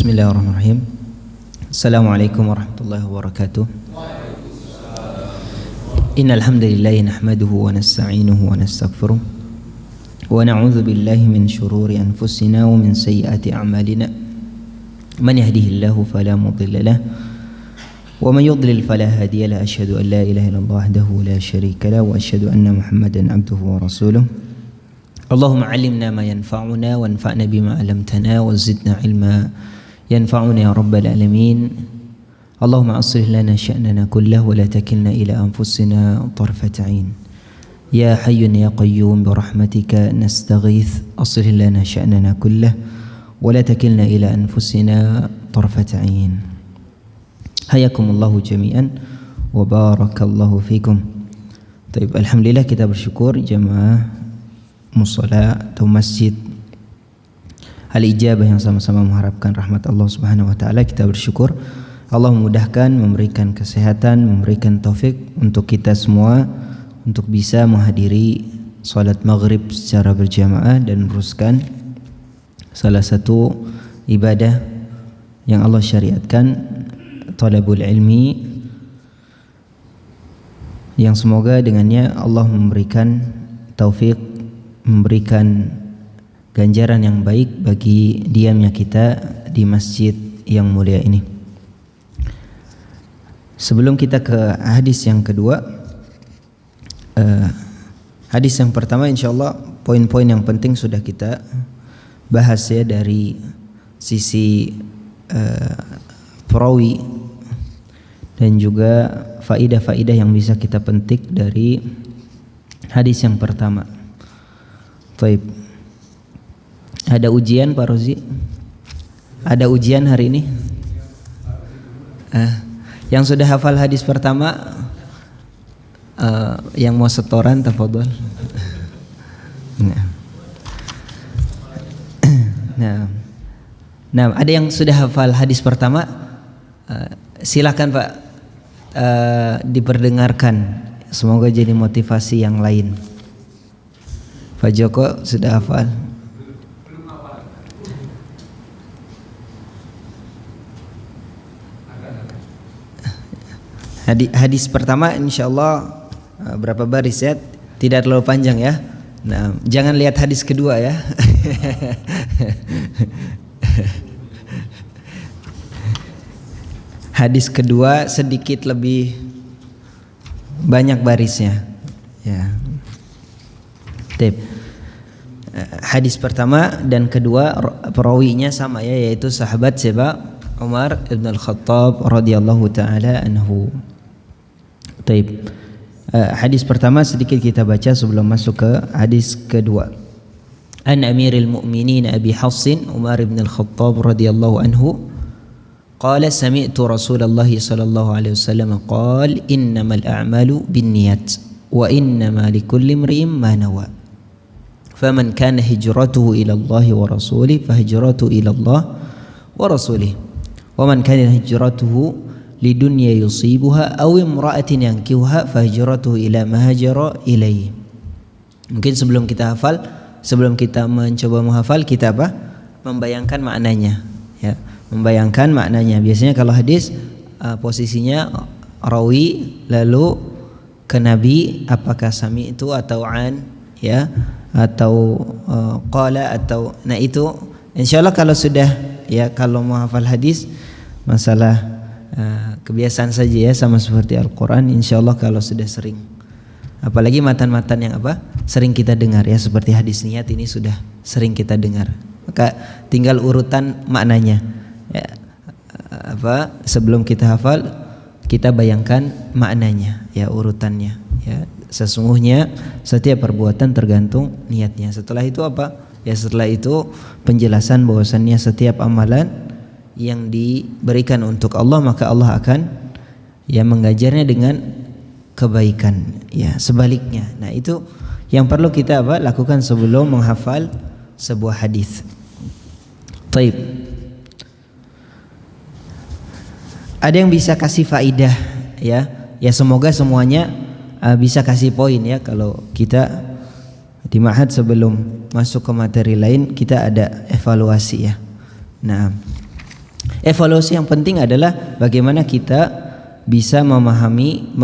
Bismillahirrahmanirrahim. Assalamualaikum warahmatullahi wabarakatuh. Innal hamdalillah nahmaduhu wa nasta'inuhu wa nastaghfiruh wa na'udzu billahi min shururi anfusina wa min sayyiati a'malina. Man yahdihillahu fala mudilla lahu wa man yudlil fala hadiya lahu. Asyhadu an la ilaha illallah wahdahu la syarika lahu wa asyhadu anna Muhammadan 'abduhu wa rasuluh. Allahumma 'allimna ma yanfa'una wanfa'na bima 'allamtana wa zidna 'ilma ينفعنا يا رب العالمين. اللهم أصلح لنا شأننا كله ولا تكلنا إلى أنفسنا طرفة عين. يا حي يا قيوم برحمتك نستغيث أصلح لنا شأننا كله ولا تكلنا إلى أنفسنا طرفة عين. حياكم الله جميعا وبارك الله فيكم. طيب alhamdulillah, kita bersyukur jemaah mushola atau masjid Al-Ijabah yang sama-sama mengharapkan rahmat Allah Subhanahu wa taala. Kita bersyukur Allah memudahkan, memberikan kesehatan, memberikan taufik untuk kita semua untuk bisa menghadiri salat maghrib secara berjamaah dan meneruskan salah satu ibadah yang Allah syariatkan, talabul ilmi, yang semoga dengannya Allah memberikan taufik, memberikan ganjaran yang baik bagi diamnya kita di masjid yang mulia ini. Sebelum kita ke hadis yang kedua, hadis yang pertama insyaallah poin-poin yang penting sudah kita bahas ya, dari sisi perawi dan juga faidah-faidah yang bisa kita petik dari hadis yang pertama. Baik. Ada ujian Pak Rozi? Ada ujian hari ini? Yang sudah hafal hadis pertama, yang mau setoran tafadhol. Nah, ada yang sudah hafal hadis pertama? Silakan Pak, diperdengarkan. Semoga jadi motivasi yang lain. Pak Joko sudah hafal? Hadis pertama insyaallah berapa baris ya? Tidak terlalu panjang ya. Nah, jangan lihat hadis kedua ya. Hadis kedua sedikit lebih banyak barisnya. Ya. Tip. Hadis pertama dan kedua perawinya sama ya, yaitu sahabat siapa? Umar ibn al-Khattab radhiyallahu taala anhu. Taib. Hadis pertama sedikit kita baca sebelum masuk ke hadis kedua. An Amiril Mu'minin Abi Hafsin Umar ibn al-Khattab radhiyallahu anhu qala sami'tu Rasulullah sallallahu alaihi wasallam qala innamal a'malu binniyat wa innama likulli imri'in ma nawa. Faman kana hijratuhu ila Allah wa rasulih fahijratuhu ila Allah wa rasulih. Wa man kana hijratuhu lidunya yusibuha aw imra'atin yankihuha fahijratuhu ila ma hajara ilaihi. Mungkin sebelum kita hafal, sebelum kita mencoba menghafal, kita apa? Membayangkan maknanya ya, membayangkan maknanya. Biasanya kalau hadis posisinya rawi lalu ke nabi, apakah sami itu atau an ya, atau qala atau, nah itu insyaallah kalau sudah ya, kalau mau hafal hadis masalah kebiasaan saja ya, sama seperti Al-Quran. Insyaallah kalau sudah sering, apalagi matan-matan yang apa sering kita dengar ya, seperti hadis niat ini sudah sering kita dengar, maka tinggal urutan maknanya ya, apa sebelum kita hafal kita bayangkan maknanya ya, urutannya ya. Sesungguhnya setiap perbuatan tergantung niatnya. Setelah itu apa ya, setelah itu penjelasan bahwasannya setiap amalan yang diberikan untuk Allah maka Allah akan ya mengajarnya dengan kebaikan ya, sebaliknya. Nah, itu yang perlu kita apa lakukan sebelum menghafal sebuah hadis. Taib. Ada yang bisa kasih faidah ya? Ya semoga semuanya bisa kasih poin ya. Kalau kita di ma'had sebelum masuk ke materi lain kita ada evaluasi ya. Nah, Evaluasi yang penting adalah bagaimana kita bisa memahami,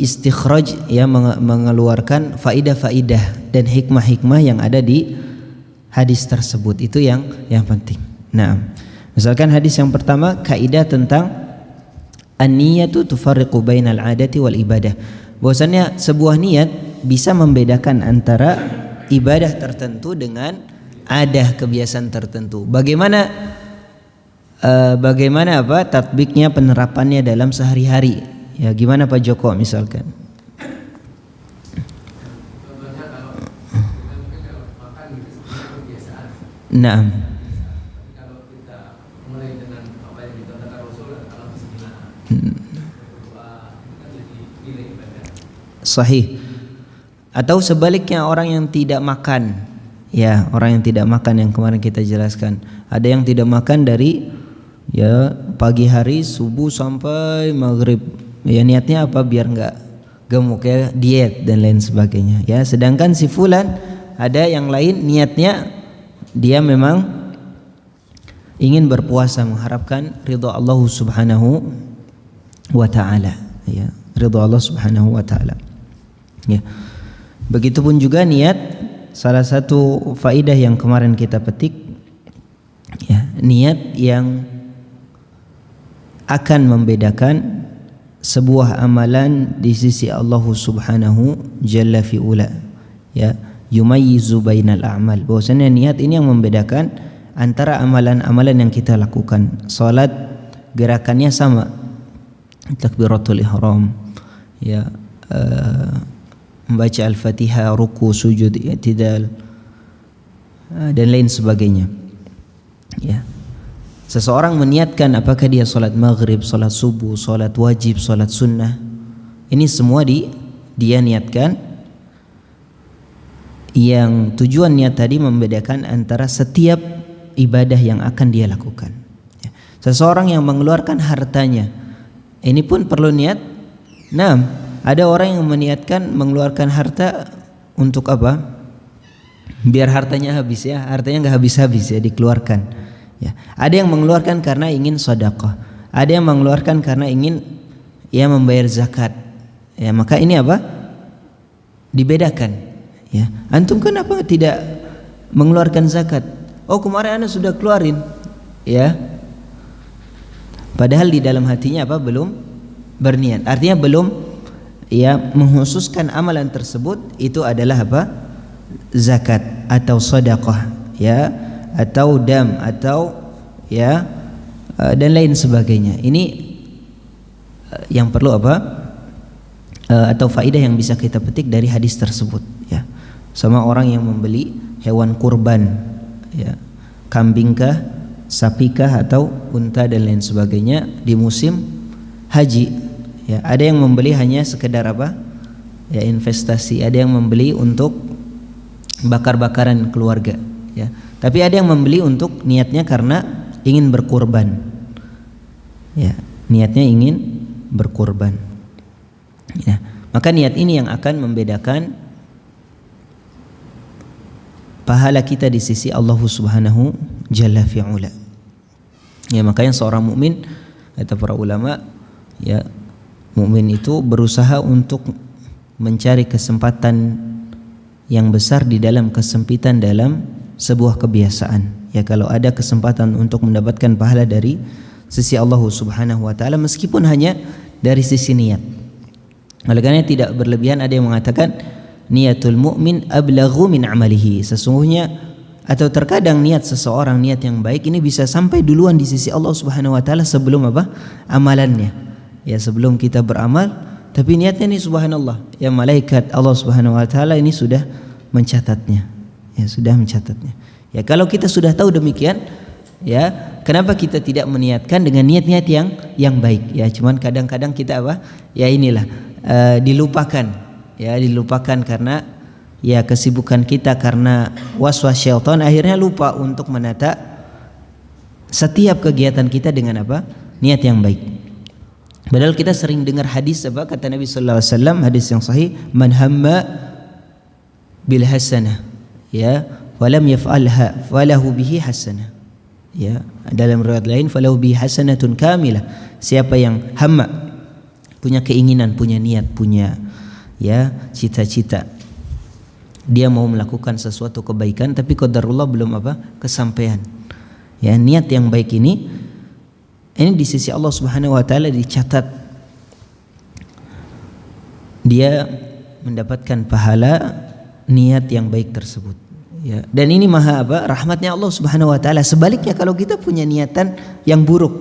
istikhraj, ya, mengeluarkan faidah-faidah dan hikmah-hikmah yang ada di hadis tersebut. Itu yang penting. Nah, misalkan hadis yang pertama, kaidah tentang an-niyatu tufarriqu bainal adati wal ibadah. Bahwasanya sebuah niat bisa membedakan antara ibadah tertentu dengan adah, kebiasaan tertentu. Bagaimana tatbiknya, penerapannya dalam sehari-hari? Ya, gimana Pak Joko misalkan? Nah, kalau kita mulai dengan apa yang dikatakan Rasul, kalau bismillah, berdoa, itu kan jadi nilai ibadah. Sahih. Atau sebaliknya, orang yang tidak makan, ya, orang yang tidak makan yang kemarin kita jelaskan. Ada yang tidak makan dari pagi hari subuh sampai maghrib. Ya, niatnya apa? Biar nggak gemuk, ya, diet dan lain sebagainya. Ya, sedangkan si fulan ada yang lain, niatnya dia memang ingin berpuasa mengharapkan ridha Allah Subhanahu wa taala, ya, ridha Allah Subhanahu wa taala. Ya. Begitupun juga niat, salah satu faidah yang kemarin kita petik, ya, niat yang akan membedakan sebuah amalan di sisi Allah Subhanahu jalla fi'ula, ya, yumayyizu bainal a'mal. Bahwasanya niat ini yang membedakan antara amalan-amalan yang kita lakukan. Salat gerakannya sama, takbiratul ihram, ya, membaca Al-Fatihah, ruku, sujud, i'tidal, dan lain sebagainya. Ya. Seseorang meniatkan apakah dia salat maghrib, salat subuh, salat wajib, salat sunnah, ini semua dia niatkan. Yang tujuan niat tadi membedakan antara setiap ibadah yang akan dia lakukan. Ya. Seseorang yang mengeluarkan hartanya, ini pun perlu niat. Nah, ada orang yang meniatkan mengeluarkan harta untuk apa? Biar hartanya habis, ya, hartanya nggak habis-habis, ya, dikeluarkan. Ya. Ada yang mengeluarkan karena ingin sedekah, ada yang mengeluarkan karena ingin, ya, membayar zakat. Ya, maka ini apa? Dibedakan. Ya. Antum kenapa tidak mengeluarkan zakat? Oh, kemarin Anda sudah keluarin, ya. Padahal di dalam hatinya apa? Belum berniat. Artinya belum, ya, menghususkan amalan tersebut itu adalah apa? Zakat atau sedekah, ya, atau dam, atau, ya, dan lain sebagainya. Ini yang perlu apa? Atau faidah yang bisa kita petik dari hadis tersebut, ya. Sama orang yang membeli hewan kurban, ya, kambingkah, sapikah, atau unta dan lain sebagainya di musim haji. Ya, ada yang membeli hanya sekedar apa? Ya, investasi. Ada yang membeli untuk bakar-bakaran keluarga, ya. Tapi ada yang membeli untuk niatnya karena ingin berkurban. Ya, niatnya ingin berkurban. Ya, maka niat ini yang akan membedakan pahala kita di sisi Allah Subhanahu jalla fi'ula. Ya, makanya seorang mukmin, kata para ulama, ya, mukmin itu berusaha untuk mencari kesempatan yang besar di dalam kesempitan dalam sebuah kebiasaan. Ya, kalau ada kesempatan untuk mendapatkan pahala dari sisi Allah Subhanahu wa taala meskipun hanya dari sisi niat. Oleh karena tidak berlebihan, ada yang mengatakan niatul mu'min ablaghu min amalihi. Sesungguhnya, atau terkadang niat seseorang, niat yang baik ini bisa sampai duluan di sisi Allah Subhanahu wa taala sebelum apa? Amalannya. Ya, sebelum kita beramal, tapi niatnya ini subhanallah, ya, malaikat Allah Subhanahu wa taala ini sudah mencatatnya. Ya, sudah mencatatnya. Ya, kalau kita sudah tahu demikian, ya, kenapa kita tidak meniatkan dengan niat-niat yang baik? Ya, cuman kadang-kadang kita apa? Ya, inilah dilupakan. Ya, dilupakan karena, ya, kesibukan kita, karena waswas syaitan, akhirnya lupa untuk menata setiap kegiatan kita dengan apa? Niat yang baik. Padahal kita sering dengar hadis apa? Kata Nabi sallallahu alaihi wasallam, hadis yang sahih, man hamma bil hasanah, ya, walam yaf'alha falahu bihi hasanah. Ya, Dalam riwayat lain, falau bi hasanatun kamilah. Siapa yang hamma, punya keinginan, punya niat, punya ya cita-cita, dia mau melakukan sesuatu kebaikan tapi qadarullah belum kesampaian. Ya, niat yang baik ini di sisi Allah Subhanahu wa taala dicatat, dia mendapatkan pahala niat yang baik tersebut. Ya, dan ini maha rahmatnya Allah Subhanahu wa taala. Sebaliknya kalau kita punya niatan yang buruk,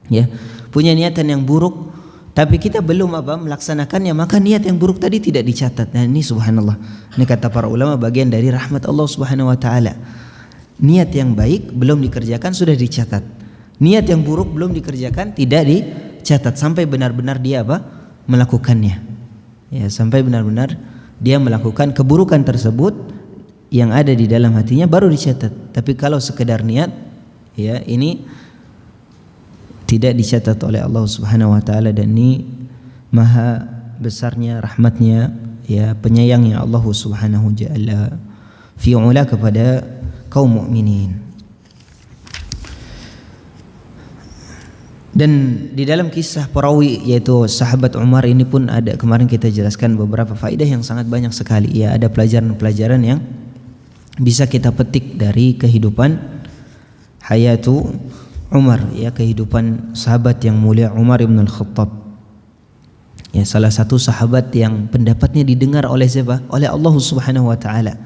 ya, punya niatan yang buruk tapi kita belum melaksanakannya, maka niat yang buruk tadi tidak dicatat. Nah, ini subhanallah. Ini kata para ulama bagian dari rahmat Allah Subhanahu wa taala. Niat yang baik belum dikerjakan sudah dicatat. Niat yang buruk belum dikerjakan tidak dicatat sampai benar-benar dia melakukannya. Ya, sampai benar-benar dia melakukan keburukan tersebut yang ada di dalam hatinya baru dicatat. Tapi kalau sekedar niat, ya, ini tidak dicatat oleh Allah Subhanahu wa taala, dan ini maha besarnya rahmatnya, ya, penyayangnya Allah Subhanahu jalla fi'ula kepada kaum mukminin. Dan di dalam kisah perawi yaitu sahabat Umar ini pun ada, kemarin kita jelaskan beberapa faedah yang sangat banyak sekali. Ya, ada pelajaran-pelajaran yang bisa kita petik dari kehidupan hayatu Umar, ya, kehidupan sahabat yang mulia Umar ibn al-Khattab. Ya, salah satu sahabat yang pendapatnya didengar oleh siapa? Oleh Allah Subhanahu wa taala.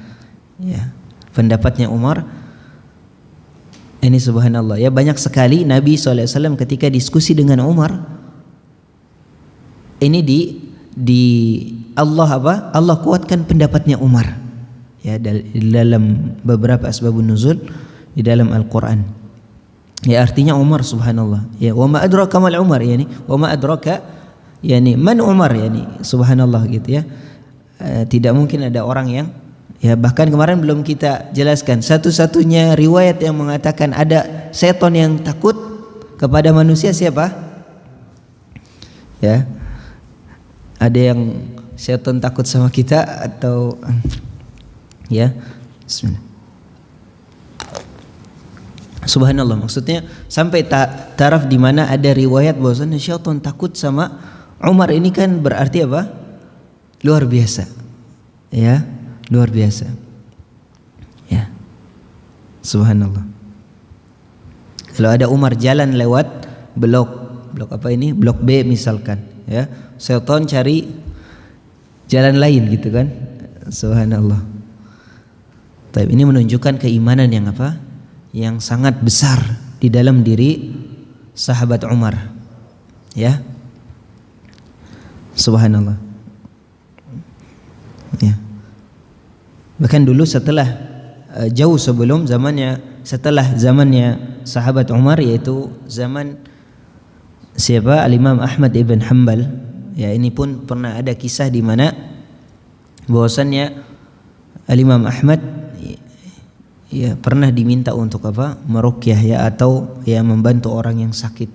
Ya, pendapatnya Umar ini subhanallah, ya, banyak sekali Nabi SAW ketika diskusi dengan Umar ini di Allah kuatkan pendapatnya Umar. Ya, dalam beberapa asbabun nuzul di dalam Al-Qur'an. Ya, artinya Umar subhanallah. Ya, wa ma adraka mal Umar, yani wa ma adraka, yani man Umar, yani subhanallah gitu ya. Tidak mungkin ada orang yang, ya, bahkan kemarin belum kita jelaskan satu-satunya riwayat yang mengatakan ada setan yang takut kepada manusia siapa? Ya. Ada yang setan takut sama kita atau, ya, bismillah. Subhanallah, maksudnya sampai taraf di mana ada riwayat bahwasanya syaitan takut sama Umar, ini kan berarti luar biasa. Ya, luar biasa. Ya. Subhanallah. Kalau ada Umar jalan lewat blok blok B misalkan, ya, syaitan cari jalan lain gitu kan. Subhanallah. Tapi ini menunjukkan keimanan yang yang sangat besar di dalam diri sahabat Umar. Ya. Subhanallah. Ya. Bahkan dulu jauh sebelum setelah zamannya sahabat Umar, yaitu zaman siapa? Al-Imam Ahmad ibn Hanbal. Ya, ini pun pernah ada kisah di mana bahwasannya Al-Imam Ahmad, ya, pernah diminta untuk meruqyah, ya, atau ya membantu orang yang sakit.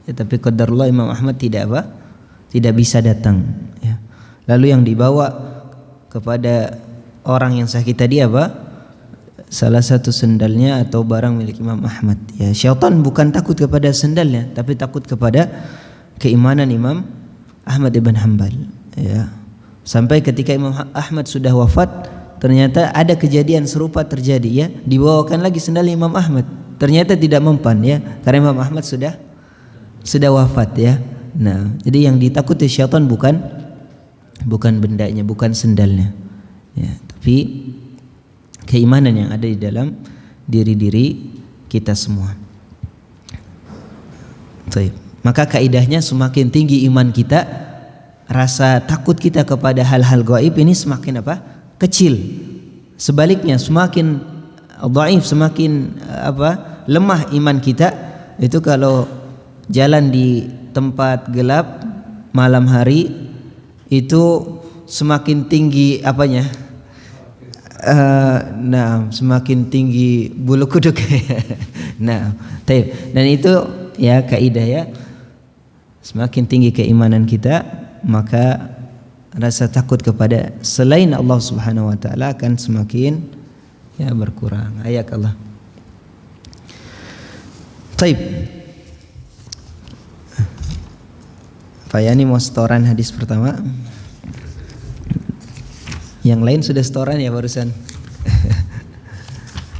Ya, tapi qadarullah Imam Ahmad tidak bisa datang. Ya. Lalu yang dibawa kepada orang yang sakit tadi salah satu sendalnya atau barang milik Imam Ahmad. Ya, syaitan bukan takut kepada sendalnya, tapi takut kepada keimanan Imam Ahmad ibn Hanbal. Ya. Sampai ketika Imam Ahmad sudah wafat, ternyata ada kejadian serupa terjadi, ya, dibawakan lagi sendal Imam Ahmad, ternyata tidak mempan, ya, karena Imam Ahmad sudah wafat, ya. Nah, jadi yang ditakuti syaitan bukan bendanya, bukan sendalnya, ya, tapi keimanan yang ada di dalam diri kita semua. Baik. Maka kaidahnya semakin tinggi iman kita, rasa takut kita kepada hal-hal gaib ini semakin kecil. Sebaliknya semakin dhaif, semakin lemah iman kita itu kalau jalan di tempat gelap malam hari itu semakin tinggi semakin tinggi bulu kuduk. Nah, dan itu, ya, kaidah, ya, semakin tinggi keimanan kita, maka rasa takut kepada selain Allah Subhanahu wa taala akan semakin, ya, berkurang. Ayat Allah. Taib. Pak Yani mau setoran hadis pertama. Yang lain sudah setoran ya barusan.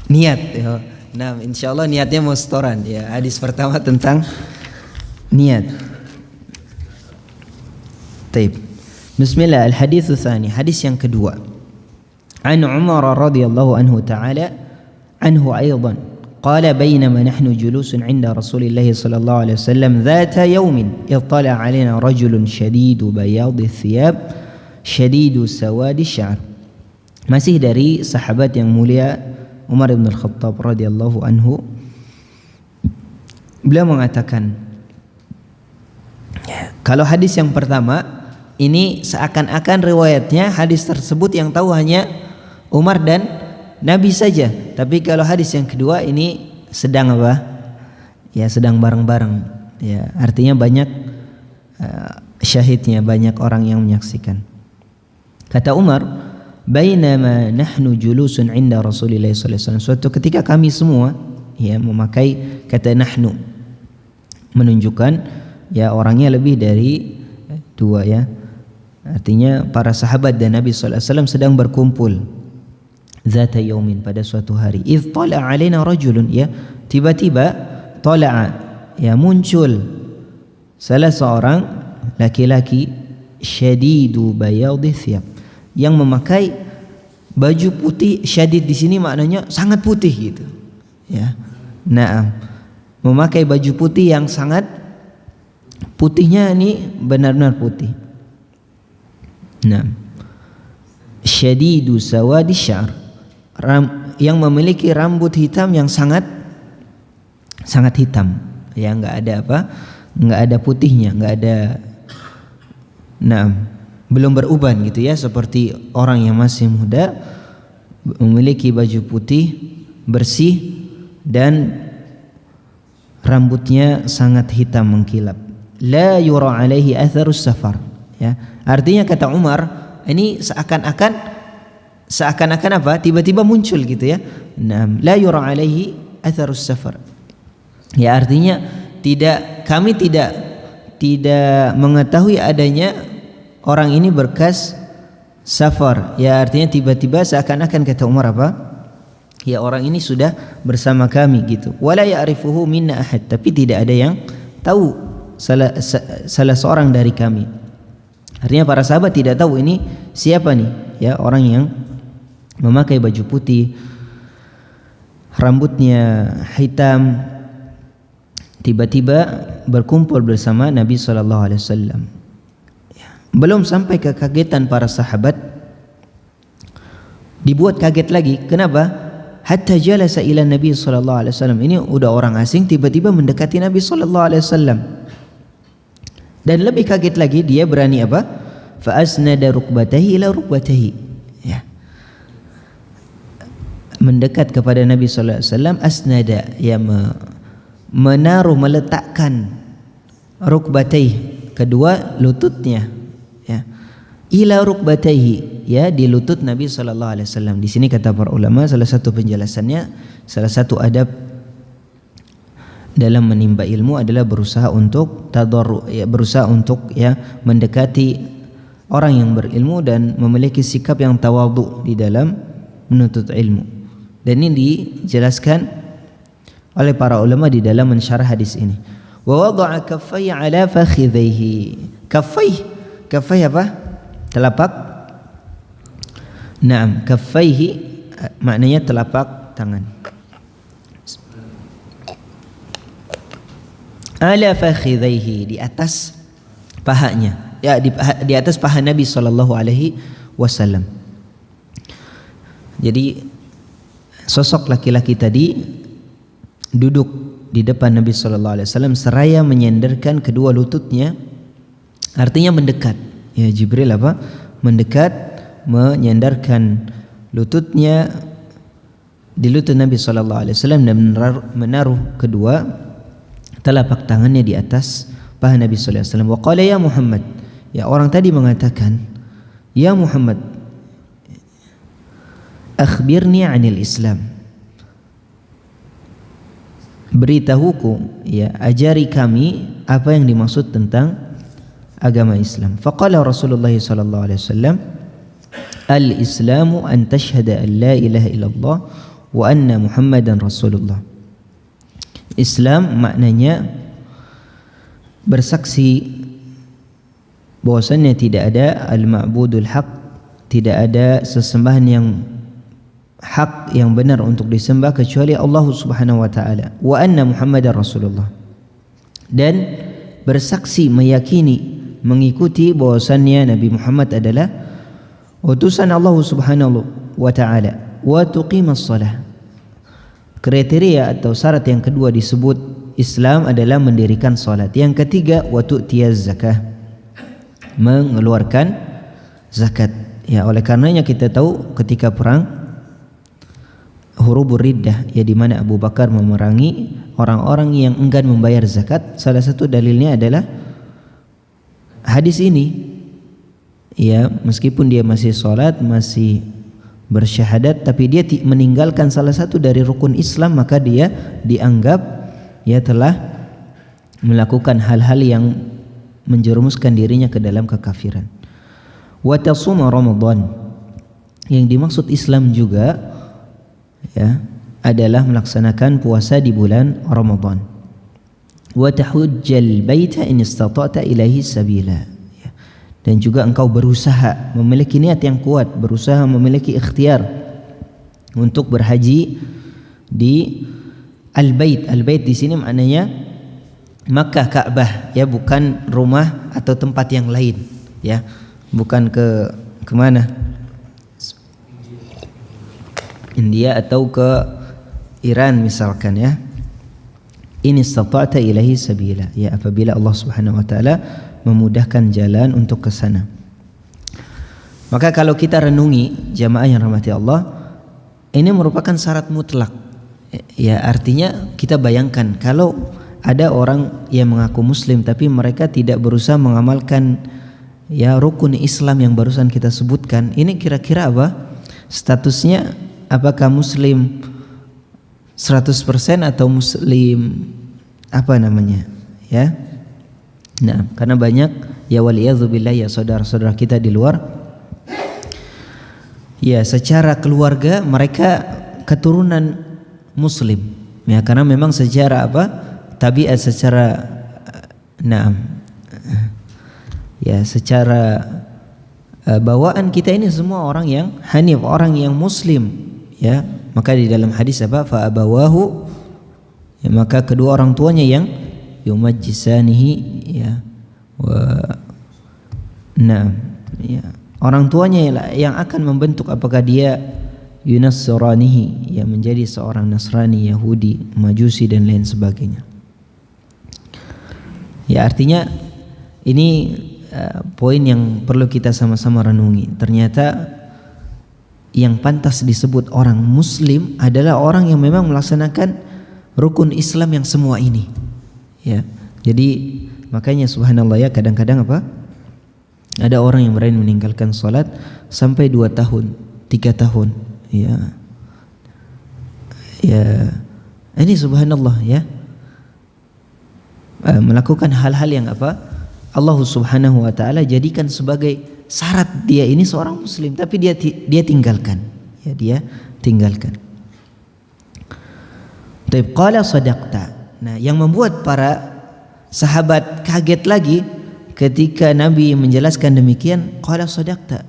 Niat ya. Nah, insyaallah niatnya mau setoran ya. Hadis pertama tentang niat. Taib. Bismillah, al-hadits tsani, hadis yang kedua. An Umar radhiyallahu anhu ta'ala anhu aidan. قال بينما نحن جلوس عند رسول الله صلى الله عليه وسلم ذات يوم اطلع علينا رجل شديد بياض الثياب شديد سواد الشعر. Masih dari sahabat yang mulia Umar bin Al-Khattab radhiyallahu anhu, beliau mengatakan, kalau hadis yang pertama ini seakan-akan riwayatnya hadis tersebut yang tahu hanya Umar dan Nabi saja, tapi kalau hadis yang kedua ini sedang apa? Ya sedang bareng-bareng. Ya artinya banyak syahidnya, banyak orang yang menyaksikan. Kata Umar, bainama nahnu julusun 'inda Rasulillah sallallahu alaihi wasallam. Suatu ketika kami semua ya memakai kata nahnu menunjukkan ya orangnya lebih dari dua ya. Artinya para sahabat dan Nabi sallallahu alaihi wasallam sedang berkumpul. Zata yaumin, pada suatu hari. Idh tala'a alaina rajulun, ya tiba-tiba tala'a ya muncul salah seorang laki-laki syadidu bayadhi thiyab, yang memakai baju putih. Syadid di sini maknanya sangat putih gitu. Ya. Naam. Memakai baju putih yang sangat putihnya ini benar-benar putih. Naam. Syadidu sawadi syar, yang memiliki rambut hitam yang sangat hitam, ya nggak ada apa, nggak ada putihnya, nggak ada, belum beruban gitu ya, seperti orang yang masih muda memiliki baju putih bersih dan rambutnya sangat hitam mengkilap. La yura alaihi atharus safar, ya artinya kata Umar ini seakan-akan apa? Tiba-tiba muncul gitu ya. La yura alaihi atharus safar. Ya artinya kami tidak mengetahui adanya orang ini berkas safar. Ya artinya tiba-tiba seakan-akan kata Umar apa? Ya orang ini sudah bersama kami gitu. Wala ya'rifuhu minna ahad, tapi tidak ada yang tahu salah seorang dari kami. Artinya para sahabat tidak tahu ini siapa nih, ya orang yang memakai baju putih, rambutnya hitam, tiba-tiba berkumpul bersama Nabi sallallahu alaihi wasallam. Belum sampai kekagetan para sahabat, dibuat kaget lagi. Kenapa? Hatta jalasa ila Nabi sallallahu alaihi wasallam. Ini udah orang asing tiba-tiba mendekati Nabi sallallahu alaihi wasallam. Dan lebih kaget lagi, dia berani apa? Fa asnada rukbatahi ila rukbatahi. Mendekat kepada Nabi sallallahu alaihi wasallam, asnada ya menaruh, meletakkan rukbatayhi, kedua lututnya ya, ila rukbatayhi ya, di lutut Nabi sallallahu alaihi wasallam. Di sini kata para ulama, salah satu penjelasannya, salah satu adab dalam menimba ilmu adalah berusaha untuk tadarru, ya berusaha untuk ya mendekati orang yang berilmu dan memiliki sikap yang tawadhu di dalam menuntut ilmu. Dan ini dijelaskan oleh para ulama di dalam mensyarah hadis ini. Wa wada'a kaffayhi 'ala fakhidhihi. Kaffayhi apa? Telapak. Naam, kaffayhi maknanya telapak tangan. Ala fakhidhihi, di atas pahanya. Ya, di atas paha Nabi sallallahu alaihi wasallam. Jadi sosok laki-laki tadi duduk di depan Nabi sallallahu alaihi wasallam seraya menyandarkan kedua lututnya, artinya mendekat. Ya Jibril apa? Mendekat, menyandarkan lututnya di lutut Nabi sallallahu alaihi wasallam dan menaruh kedua telapak tangannya di atas paha Nabi sallallahu alaihi wasallam. Wa qala ya Muhammad. Ya orang tadi mengatakan, "Ya Muhammad, akhbirni 'anil Islam." beritahuku, ya, ajari kami apa yang dimaksud tentang agama Islam. Faqala Rasulullah sallallahu alaihi wasallam, al-Islamu an tashhada an la ilaha illallah wa anna Muhammadan Rasulullah. Islam maknanya bersaksi bahwasannya tidak ada al-ma'budul haq, tidak ada sesembahan yang hak yang benar untuk disembah kecuali Allah Subhanahu wa taala, wa anna Muhammadar Rasulullah, dan bersaksi meyakini mengikuti bahwasannya Nabi Muhammad adalah utusan Allah Subhanahu wa taala, wa tuqimas shalah. Kriteria atau syarat yang kedua disebut Islam adalah mendirikan salat. Yang ketiga, wa tu'tiyaz zakah, mengeluarkan zakat. Ya, oleh karenanya kita tahu ketika perang Hurubur Riddah, ya, di mana Abu Bakar memerangi orang-orang yang enggan membayar zakat, salah satu dalilnya adalah hadis ini. Ya, meskipun dia masih salat, masih bersyahadat, tapi dia meninggalkan salah satu dari rukun Islam, maka dia dianggap ya telah melakukan hal-hal yang menjerumuskan dirinya ke dalam kekafiran. Wa tasuma Ramadan, yang dimaksud Islam juga, ya, adalah melaksanakan puasa di bulan Ramadan. Wa tahujjal baita in istata'ta ilaihi sabila, ya, dan juga engkau berusaha, memiliki niat yang kuat, berusaha memiliki ikhtiar untuk berhaji di Al-Bait. Al-Bait di sini maknanya Makkah, Ka'bah, ya, bukan rumah atau tempat yang lain, ya, bukan ke mana? India atau ke Iran misalkan, ya. In istata'ta ilaihi sabila, ya, apabila Allah Subhanahu wa taala memudahkan jalan untuk ke sana. Maka kalau kita renungi jamaah yang rahmati Allah, ini merupakan syarat mutlak. Ya, artinya kita bayangkan kalau ada orang yang mengaku muslim tapi mereka tidak berusaha mengamalkan, ya, rukun Islam yang barusan kita sebutkan, ini kira-kira apa statusnya? Apakah muslim 100% atau muslim apa namanya, ya? Nah, karena banyak, ya, waliyadzubillah, ya, saudara-saudara kita di luar, ya, secara keluarga mereka keturunan muslim, ya, karena memang secara apa, tabiat, secara ya, secara bawaan kita ini semua orang yang hanif, orang yang muslim, ya. Maka di dalam hadis apa, fa abawahu, ya, maka kedua orang tuanya yang yumajjisanihi, ya, ya, orang tuanya yang akan membentuk apakah dia yunassiranihi, ya, menjadi seorang Nasrani, Yahudi, Majusi dan lain sebagainya. Ya, artinya ini poin yang perlu kita sama-sama renungi. Ternyata yang pantas disebut orang muslim adalah orang yang memang melaksanakan rukun Islam yang semua ini, ya. Jadi makanya subhanallah, ya, kadang-kadang apa, ada orang yang berani meninggalkan salat sampai 2 tahun, 3 tahun, ya. Ya, ini subhanallah, ya, melakukan hal-hal yang apa, Allah Subhanahu wa taala jadikan sebagai syarat dia ini seorang muslim, tapi dia tinggalkan, ya, dia tinggalkan. Taib qala sadaqta. Nah, yang membuat para sahabat kaget lagi ketika Nabi menjelaskan demikian, qala sadaqta,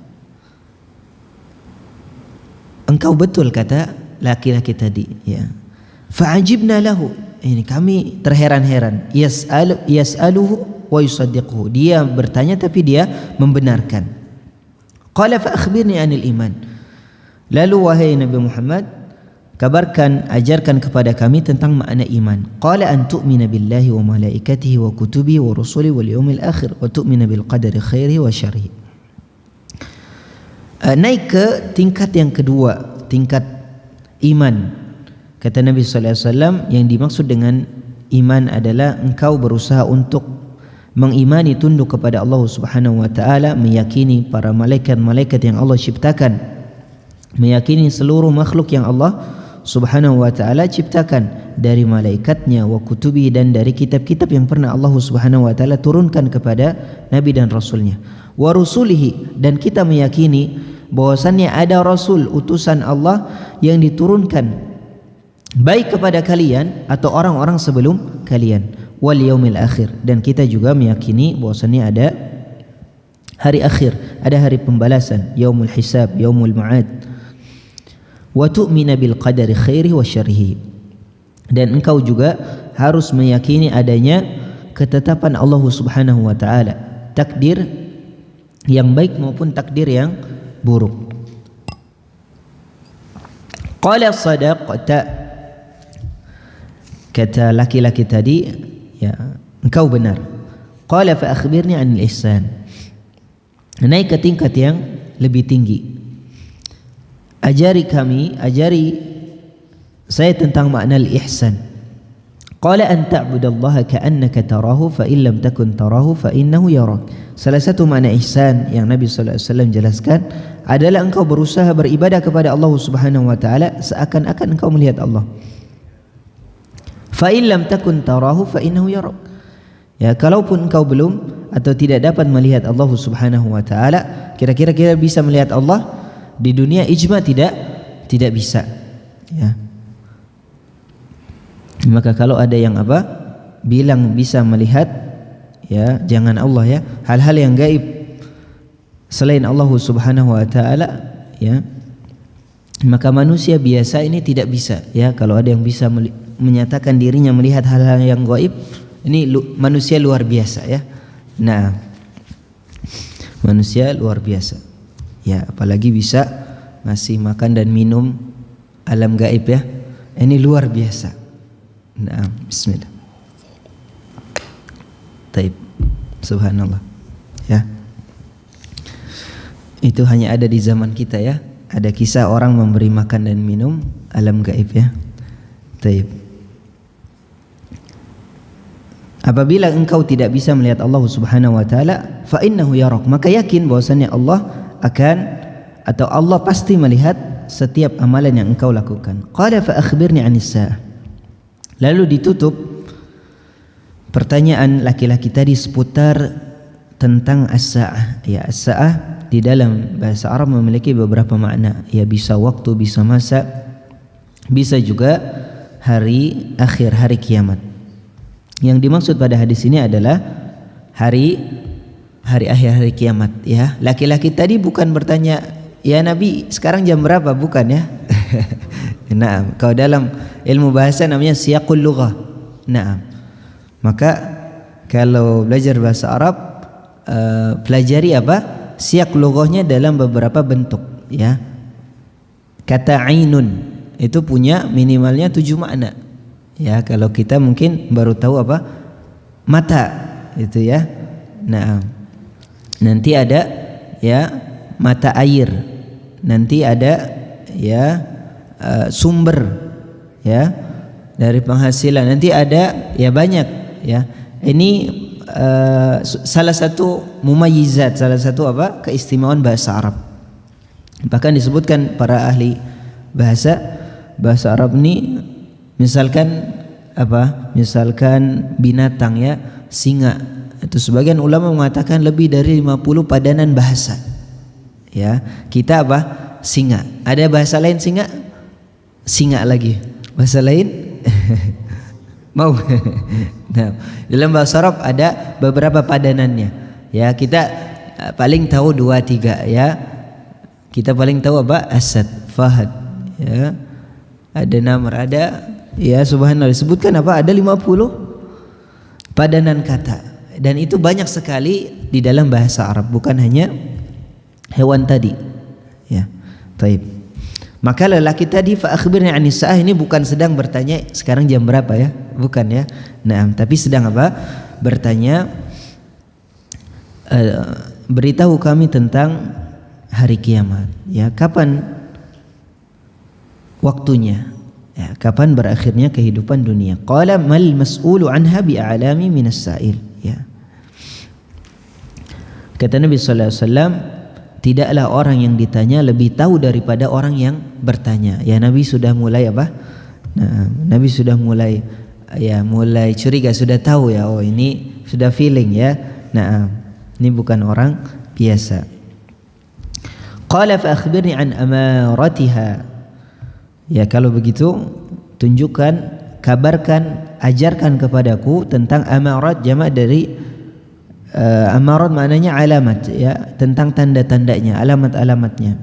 engkau betul kata laki-laki tadi, ya. Fa'ajibna lahu, ini kami terheran-heran. Yas'aluhu wa yusaddiquhu, dia bertanya tapi dia membenarkan. Qala fa akhbirni anil iman, lalu wahai Nabi Muhammad, kabarkan, ajarkan kepada kami tentang makna iman. Qala an tu'mina billahi wa malaikatihi wa kutubihi wa rusuli wal yawmil akhir wa tu'mina bil qadari khairihi wa syarrihi. Naik ke tingkat yang kedua, tingkat iman. Kata Nabi sallallahu alaihi wasallam, yang dimaksud dengan iman adalah engkau berusaha untuk mengimani, tunduk kepada Allah Subhanahu wa taala, meyakini para malaikat-malaikat yang Allah ciptakan, meyakini seluruh makhluk yang Allah Subhanahu wa ta'ala ciptakan dari malaikatnya, wa kutubi, dan dari kitab-kitab yang pernah Allah Subhanahu wa ta'ala turunkan kepada Nabi dan Rasulnya, wa rusulihi, dan kita meyakini bahwasannya ada Rasul, utusan Allah yang diturunkan baik kepada kalian atau orang-orang sebelum kalian, wal yaumil akhir, dan kita juga meyakini bahwasannya ada hari akhir, ada hari pembalasan, yaumul hisab, yaumul ma'ad, wa tu'mina bil qadari khairihi wa syarrihi, dan engkau juga harus meyakini adanya ketetapan Allah Subhanahu wa ta'ala, takdir yang baik maupun takdir yang buruk. Qala sadaqta, kata laki-laki tadi, ya, engkau benar. Qala fa akhbirni 'anil ihsan, naik ke tingkat yang lebih tinggi. Ajari saya tentang makna al-ihsan. Qala an ta'budallaha ka'annaka tarahu fa in lam takun tarahu fa innahu yarak. Salah satu makna ihsan yang Nabi sallallahu alaihi wasallam jelaskan adalah engkau berusaha beribadah kepada Allah Subhanahu wa taala seakan-akan engkau melihat Allah. Fa in lam takun tarahu fa innahu yarak. Ya, kalaupun engkau belum atau tidak dapat melihat Allah Subhanahu wa taala, kira-kira kita bisa melihat Allah di dunia? Ijma tidak bisa, ya. Maka kalau ada yang bilang bisa melihat, ya, jangan Allah, ya, hal-hal yang gaib selain Allah Subhanahu wa taala, ya, maka manusia biasa ini tidak bisa, ya. Kalau ada yang bisa menyatakan dirinya melihat hal-hal yang gaib, ini manusia luar biasa, ya. Nah, manusia luar biasa, ya, apalagi bisa masih makan dan minum alam gaib, ya, ini luar biasa. Nah, bismillah. Taib, subhanallah, ya. Itu hanya ada di zaman kita, ya. Ada kisah orang memberi makan dan minum alam gaib, ya. Taib. Apabila engkau tidak bisa melihat Allah Subhanahu wa taala, fa innahu yarak, maka yakin bahwasannya Allah akan, atau Allah pasti melihat setiap amalan yang engkau lakukan. Qala fa akhbirni 'anis saa'ah. Lalu ditutup pertanyaan laki-laki tadi seputar tentang as-saa'ah. Ya, as-saa'ah di dalam bahasa Arab memiliki beberapa makna. Ya, bisa waktu, bisa masa, bisa juga hari akhir, hari kiamat. Yang dimaksud pada hadis ini adalah hari akhir, hari kiamat, ya. Laki-laki tadi bukan bertanya, ya Nabi sekarang jam berapa, bukan, ya. Nah, kalau dalam ilmu bahasa namanya siyaqul lughah. Nah, maka kalau belajar bahasa Arab, pelajari siyaq lughahnya dalam beberapa bentuk, ya. Kata ainun itu punya minimalnya 7 makna. Ya, kalau kita mungkin baru tahu mata itu, ya. Nah, nanti ada, ya, mata air, nanti ada, ya, sumber, ya, dari penghasilan, nanti ada, ya, banyak, ya. Ini salah satu mumayyizat, salah satu keistimewaan bahasa Arab. Bahkan disebutkan para ahli bahasa Arab ini, misalkan misalkan binatang, ya, singa, itu sebagian ulama mengatakan lebih dari 50 padanan bahasa, ya. Kita singa, ada bahasa lain singa lagi, bahasa lain mau. Nah, dalam bahasa Arab ada beberapa padanannya, ya. Kita paling tahu 2-3, ya. Kita paling tahu asad, fahad, ya. Ada namr, ada, ya, subhanallah, disebutkan ada 50 padanan kata, dan itu banyak sekali di dalam bahasa Arab, bukan hanya hewan tadi, ya. Taib. Maka lelaki tadi fa akhbirni 'anis saa'ah ini bukan sedang bertanya sekarang jam berapa, ya, bukan, ya. Nah, tapi sedang bertanya, beritahu kami tentang hari kiamat, ya, kapan waktunya, ya, kapan berakhirnya kehidupan dunia. Qala mal mas'ulu anha bi'alami minas sa'il, ya. Kata Nabi sallallahu alaihi wasallam, tidaklah orang yang ditanya lebih tahu daripada orang yang bertanya. Ya, Nabi sudah mulai apa? Nah, Nabi sudah mulai curiga, sudah tahu ya, oh ini sudah feeling ya. Nah, ini bukan orang biasa. Qala fa akhbirni an amaratiha. Ya, kalau begitu tunjukkan, kabarkan, ajarkan kepadaku tentang amarat, jamak dari amarat maknanya alamat ya, tentang tanda-tandanya, alamat-alamatnya.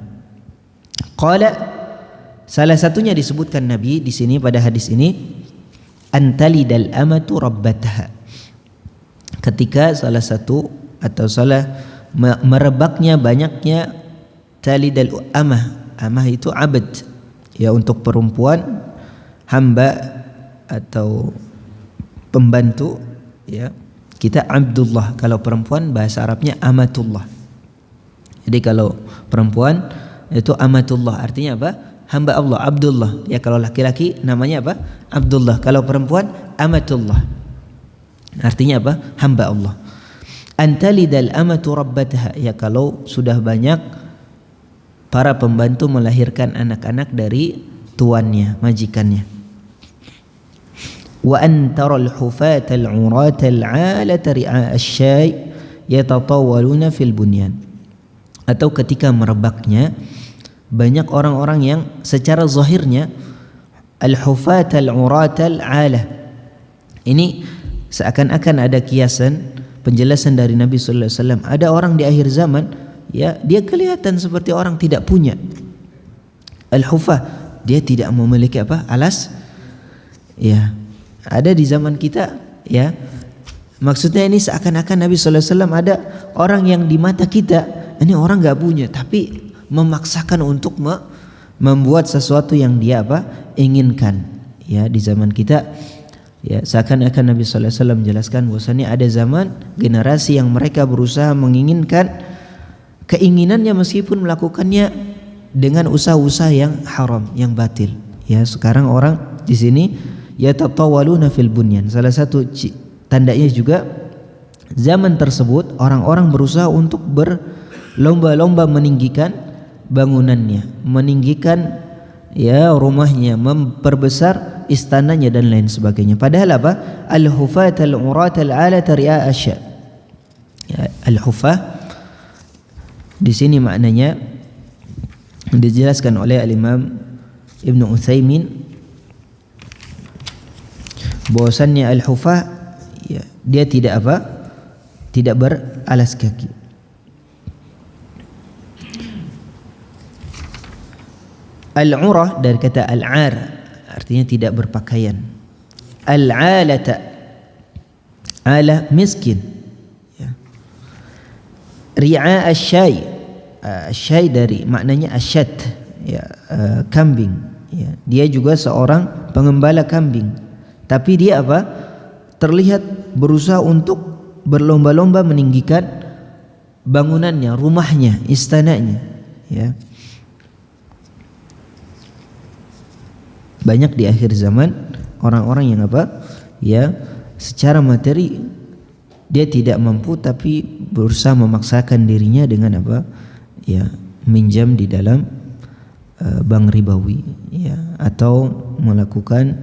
Qala, salah satunya disebutkan Nabi di sini pada hadis ini, antalidal amatu rabbataha. Ketika salah satu atau salah merebaknya banyaknya talidal amah itu abad ya, untuk perempuan hamba atau pembantu ya, kita Abdullah. Kalau perempuan bahasa Arabnya amatullah. Jadi kalau perempuan itu amatullah, artinya apa? Hamba Allah, Abdullah. Ya, kalau laki-laki namanya apa? Abdullah. Kalau perempuan amatullah, artinya apa? Hamba Allah. Antalidal amatu rabbataha. Ya, kalau sudah banyak para pembantu melahirkan anak-anak dari tuannya, majikannya. Wa antaral hufatal uratal 'alata ri'a asy-syai yatatawwaluna fil bunyan. Atau ketika merebaknya banyak orang-orang yang secara zahirnya al-hufatal uratal 'ala. Ini seakan-akan ada kiasan penjelasan dari Nabi sallallahu alaihi wasallam. Ada orang di akhir zaman ya, dia kelihatan seperti orang tidak punya. Al-hufah, dia tidak memiliki apa? Alas. Ya, ada di zaman kita ya. Maksudnya ini seakan-akan Nabi sallallahu alaihi wasallam ada orang yang di mata kita ini orang enggak punya, tapi memaksakan untuk membuat sesuatu yang dia apa? Inginkan. Ya, di zaman kita ya, seakan-akan Nabi sallallahu alaihi wasallam menjelaskan bahwasanya ada zaman generasi yang mereka berusaha menginginkan keinginannya meskipun melakukannya dengan usaha-usaha yang haram, yang batil. Ya, sekarang orang di sini yatatawaluna fil bunyan. Salah satu tandanya juga zaman tersebut orang-orang berusaha untuk berlomba-lomba meninggikan bangunannya, meninggikan ya rumahnya, memperbesar istananya dan lain sebagainya. Padahal apa? Al-hufat al-urat al-alata ri'a asya. Ya, al-hufah di sini maknanya dijelaskan oleh al-Imam Ibnu Utsaimin bahwasannya al-hufah ya, dia tidak apa? Tidak beralas kaki. Al-urah dari kata al-ar, artinya tidak berpakaian. Al-alata, ala miskin ya. Ri'a asy-syai, asy-syai dari maknanya asyad ya, kambing ya. Dia juga seorang pengembala kambing, tapi dia apa? Terlihat berusaha untuk berlomba-lomba meninggikan bangunannya, rumahnya, istananya ya. Banyak di akhir zaman orang-orang yang apa? Ya, secara materi dia tidak mampu tapi berusaha memaksakan dirinya dengan apa? Ya, minjam di dalam bank ribawi ya, atau melakukan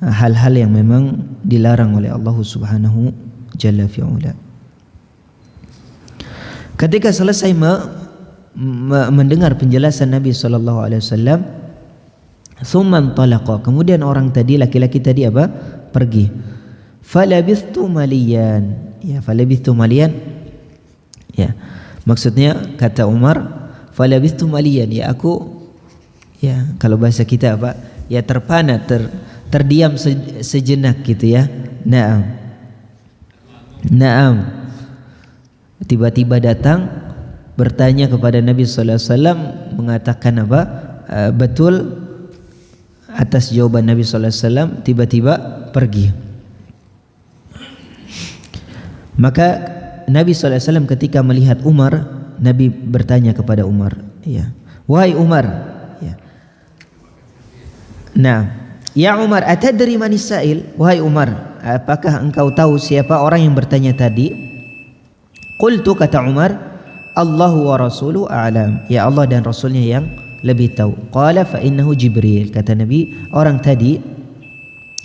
hal-hal yang memang dilarang oleh Allah Subhanahu Jalla fi'ala. Ketika selesai mendengar penjelasan Nabi sallallahu alaihi wasallam, thumma talaqa, kemudian orang tadi, laki-laki tadi apa? Pergi. Falabithtu maliyan. Ya, falabithtu maliyan. Ya. Maksudnya kata Umar, falabithtu maliyan, ya aku ya, kalau bahasa kita apa? Ya terpana, terdiam sejenak gitu ya. Naam. Naam. Tiba-tiba datang bertanya kepada Nabi sallallahu alaihi wasallam, mengatakan apa? Betul. Atas jawaban Nabi sallallahu alaihi wasallam tiba-tiba pergi. Maka Nabi sallallahu alaihi wasallam ketika melihat Umar, Nabi bertanya kepada Umar, ya, wahai Umar, ya. Nah, ya Umar, atadri manis sa'il? Wahai Umar, apakah engkau tahu siapa orang yang bertanya tadi? Qultu, kata Umar, Allahu wa rasuluhu a'lam. Ya Allah dan Rasulnya yang lebih tahu. Qala fa innahu Jibril. Kata Nabi, orang tadi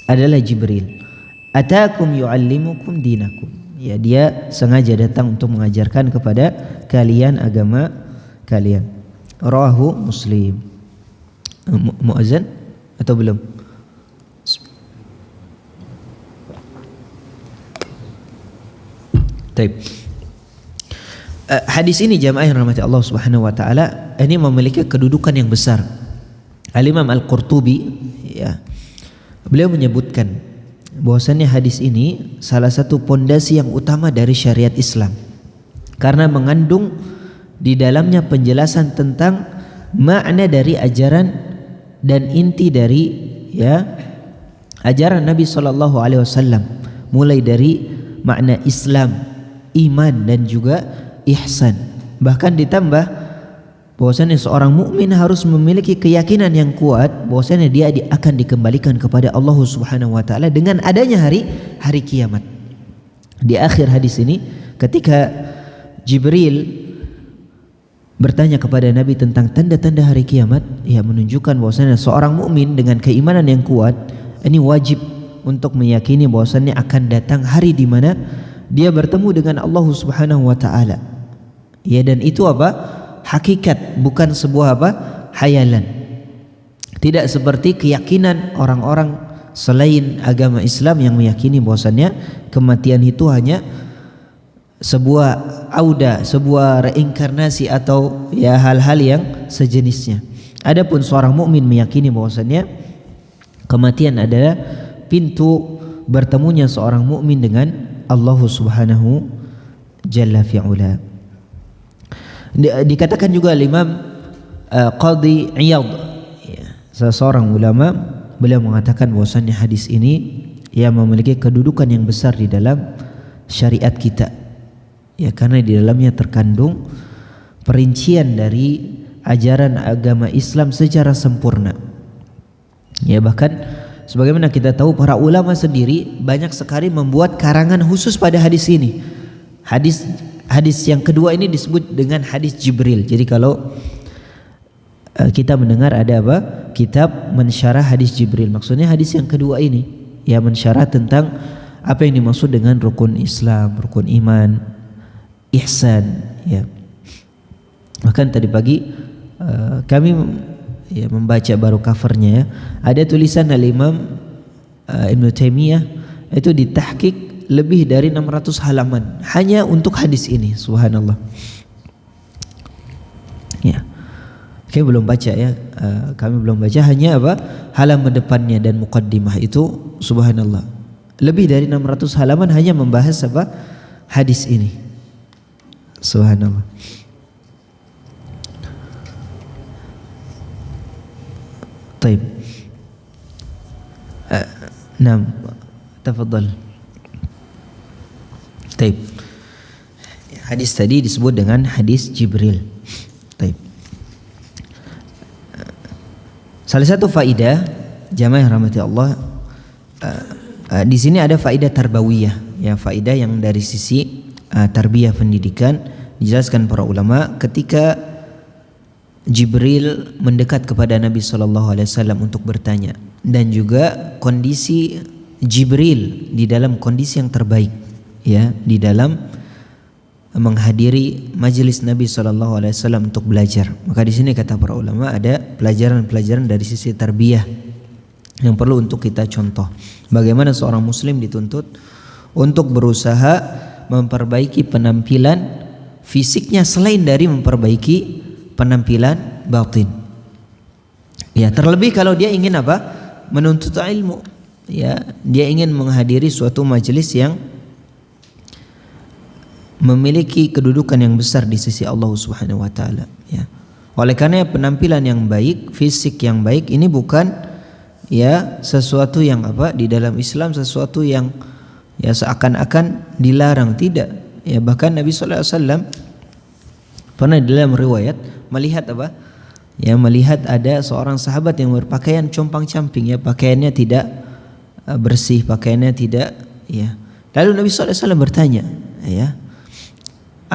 adalah Jibril. Atakum yu'allimukum dinakum. Ya, dia sengaja datang untuk mengajarkan kepada kalian agama kalian. Rawahu Muslim. Muazzan atau belum? Taib. Hadis ini jamaah yang rahmati Allah Subhanahu wa taala ini memiliki kedudukan yang besar. Al-Imam Al-Qurtubi ya, beliau menyebutkan bahwasannya hadis ini salah satu pondasi yang utama dari syariat Islam karena mengandung di dalamnya penjelasan tentang makna dari ajaran dan inti dari ya ajaran Nabi sallallahu alaihi wasallam, mulai dari makna Islam, iman dan juga ihsan. Bahkan ditambah bahwasanya seorang mukmin harus memiliki keyakinan yang kuat bahwasanya dia akan dikembalikan kepada Allah Subhanahu wa taala dengan adanya hari kiamat. Di akhir hadis ini ketika Jibril bertanya kepada Nabi tentang tanda-tanda hari kiamat, ya menunjukkan bahwasanya seorang mukmin dengan keimanan yang kuat ini wajib untuk meyakini bahwasanya akan datang hari di mana dia bertemu dengan Allah Subhanahu wa taala. Ya, dan itu apa? Hakikat, bukan sebuah apa? Hayalan. Tidak seperti keyakinan orang-orang selain agama Islam yang meyakini bahwasannya kematian itu hanya sebuah auda, sebuah reinkarnasi atau ya hal-hal yang sejenisnya. Adapun seorang mukmin meyakini bahwasannya kematian adalah pintu bertemunya seorang mukmin dengan Allah Subhanahu Jalla fi'ula. Dikatakan juga Imam Qadhi Iyad ya, seorang ulama, beliau mengatakan bahwasannya hadis ini ya memiliki kedudukan yang besar di dalam syariat kita. Ya, karena di dalamnya terkandung perincian dari ajaran agama Islam secara sempurna. Ya, bahkan sebagaimana kita tahu para ulama sendiri banyak sekali membuat karangan khusus pada hadis ini. Hadis yang kedua ini disebut dengan hadis Jibril. Jadi kalau kita mendengar ada apa? Kitab mensyarah hadis Jibril. Maksudnya hadis yang kedua ini ya mensyarah tentang apa yang dimaksud dengan rukun Islam, rukun iman, ihsan ya. Bahkan tadi pagi kami ya membaca baru covernya ya. Ada tulisan Al-Imam Ibn Taimiyah itu ditahqiq lebih dari 600 halaman hanya untuk hadis ini, subhanallah. Ya. Kami belum baca ya. Kami belum baca, hanya apa? Halaman depannya dan muqaddimah itu subhanallah. Lebih dari 600 halaman hanya membahas apa? Hadis ini. Subhanallah. Taib. Naam. Tafadhal. Taib. Hadis tadi disebut dengan hadis Jibril. Taib. Salah satu faidah jamaah yang rahmati Allah, di sini ada faidah tarbawiyah, ya faidah yang dari sisi tarbiyah pendidikan. Dijelaskan para ulama ketika Jibril mendekat kepada Nabi SAW untuk bertanya, dan juga kondisi Jibril di dalam kondisi yang terbaik, ya di dalam menghadiri majelis Nabi SAW untuk belajar. Maka di sini kata para ulama ada pelajaran-pelajaran dari sisi tarbiyah yang perlu untuk kita contoh. Bagaimana seorang muslim dituntut untuk berusaha memperbaiki penampilan fisiknya selain dari memperbaiki penampilan batin. Ya, terlebih kalau dia ingin apa? Menuntut ilmu. Ya, dia ingin menghadiri suatu majelis yang memiliki kedudukan yang besar di sisi Allah Subhanahu wa taala, ya. Oleh karena penampilan yang baik, fisik yang baik ini bukan ya sesuatu yang apa di dalam Islam, sesuatu yang ya seakan-akan dilarang, tidak. Ya, bahkan Nabi sallallahu alaihi wasallam pernah dalam riwayat melihat apa? Ya, melihat ada seorang sahabat yang berpakaian compang-camping, ya pakaiannya tidak bersih, pakaiannya tidak, ya. Lalu Nabi sallallahu alaihi wasallam bertanya, ya,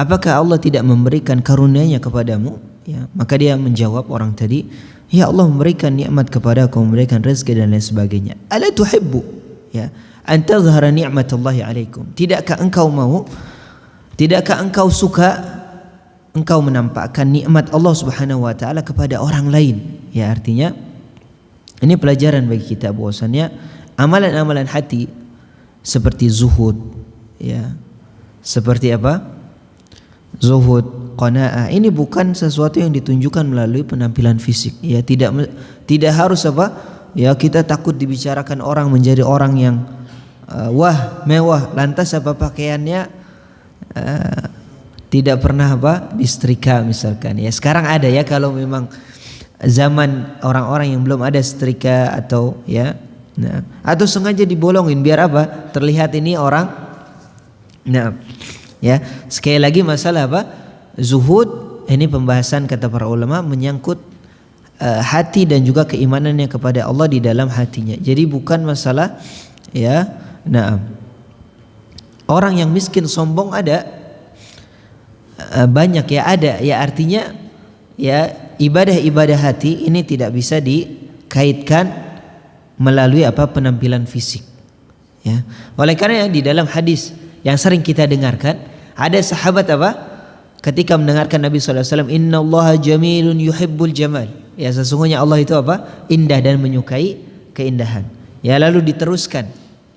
apakah Allah tidak memberikan karunia-Nya kepadamu? Ya, maka dia menjawab orang tadi, ya Allah memberikan nikmat kepadaku, memberikan rezeki dan lain sebagainya. Ala tuhibbu ya an tazhara ni'matallahi alaikum? Tidakkah engkau mau, tidakkah engkau suka engkau menampakkan nikmat Allah Subhanahu wa taala kepada orang lain? Ya, artinya ini pelajaran bagi kita bahwasannya amalan-amalan hati seperti zuhud, ya, seperti apa? Zuhud, qanaah, ini bukan sesuatu yang ditunjukkan melalui penampilan fisik. Ya, tidak harus apa? Ya, kita takut dibicarakan orang menjadi orang yang wah, mewah, lantas apa pakaiannya tidak pernah apa? Disetrika misalkan. Ya, sekarang ada ya, kalau memang zaman orang-orang yang belum ada setrika atau ya, nah, atau sengaja dibolongin biar apa? Terlihat ini orang. Nah, ya, sekali lagi masalah apa? Zuhud, ini pembahasan kata para ulama menyangkut hati dan juga keimanannya kepada Allah di dalam hatinya. Jadi bukan masalah ya. Nah, orang yang miskin sombong ada banyak ya, ada ya, artinya ya ibadah-ibadah hati ini tidak bisa dikaitkan melalui apa? Penampilan fisik. Ya. Oleh karena di dalam hadis yang sering kita dengarkan, ada sahabat apa? Ketika mendengarkan Nabi SAW, Inna Allah jamilun yuhibbul jamal. Ya, sesungguhnya Allah itu apa? Indah dan menyukai keindahan. Ya, lalu diteruskan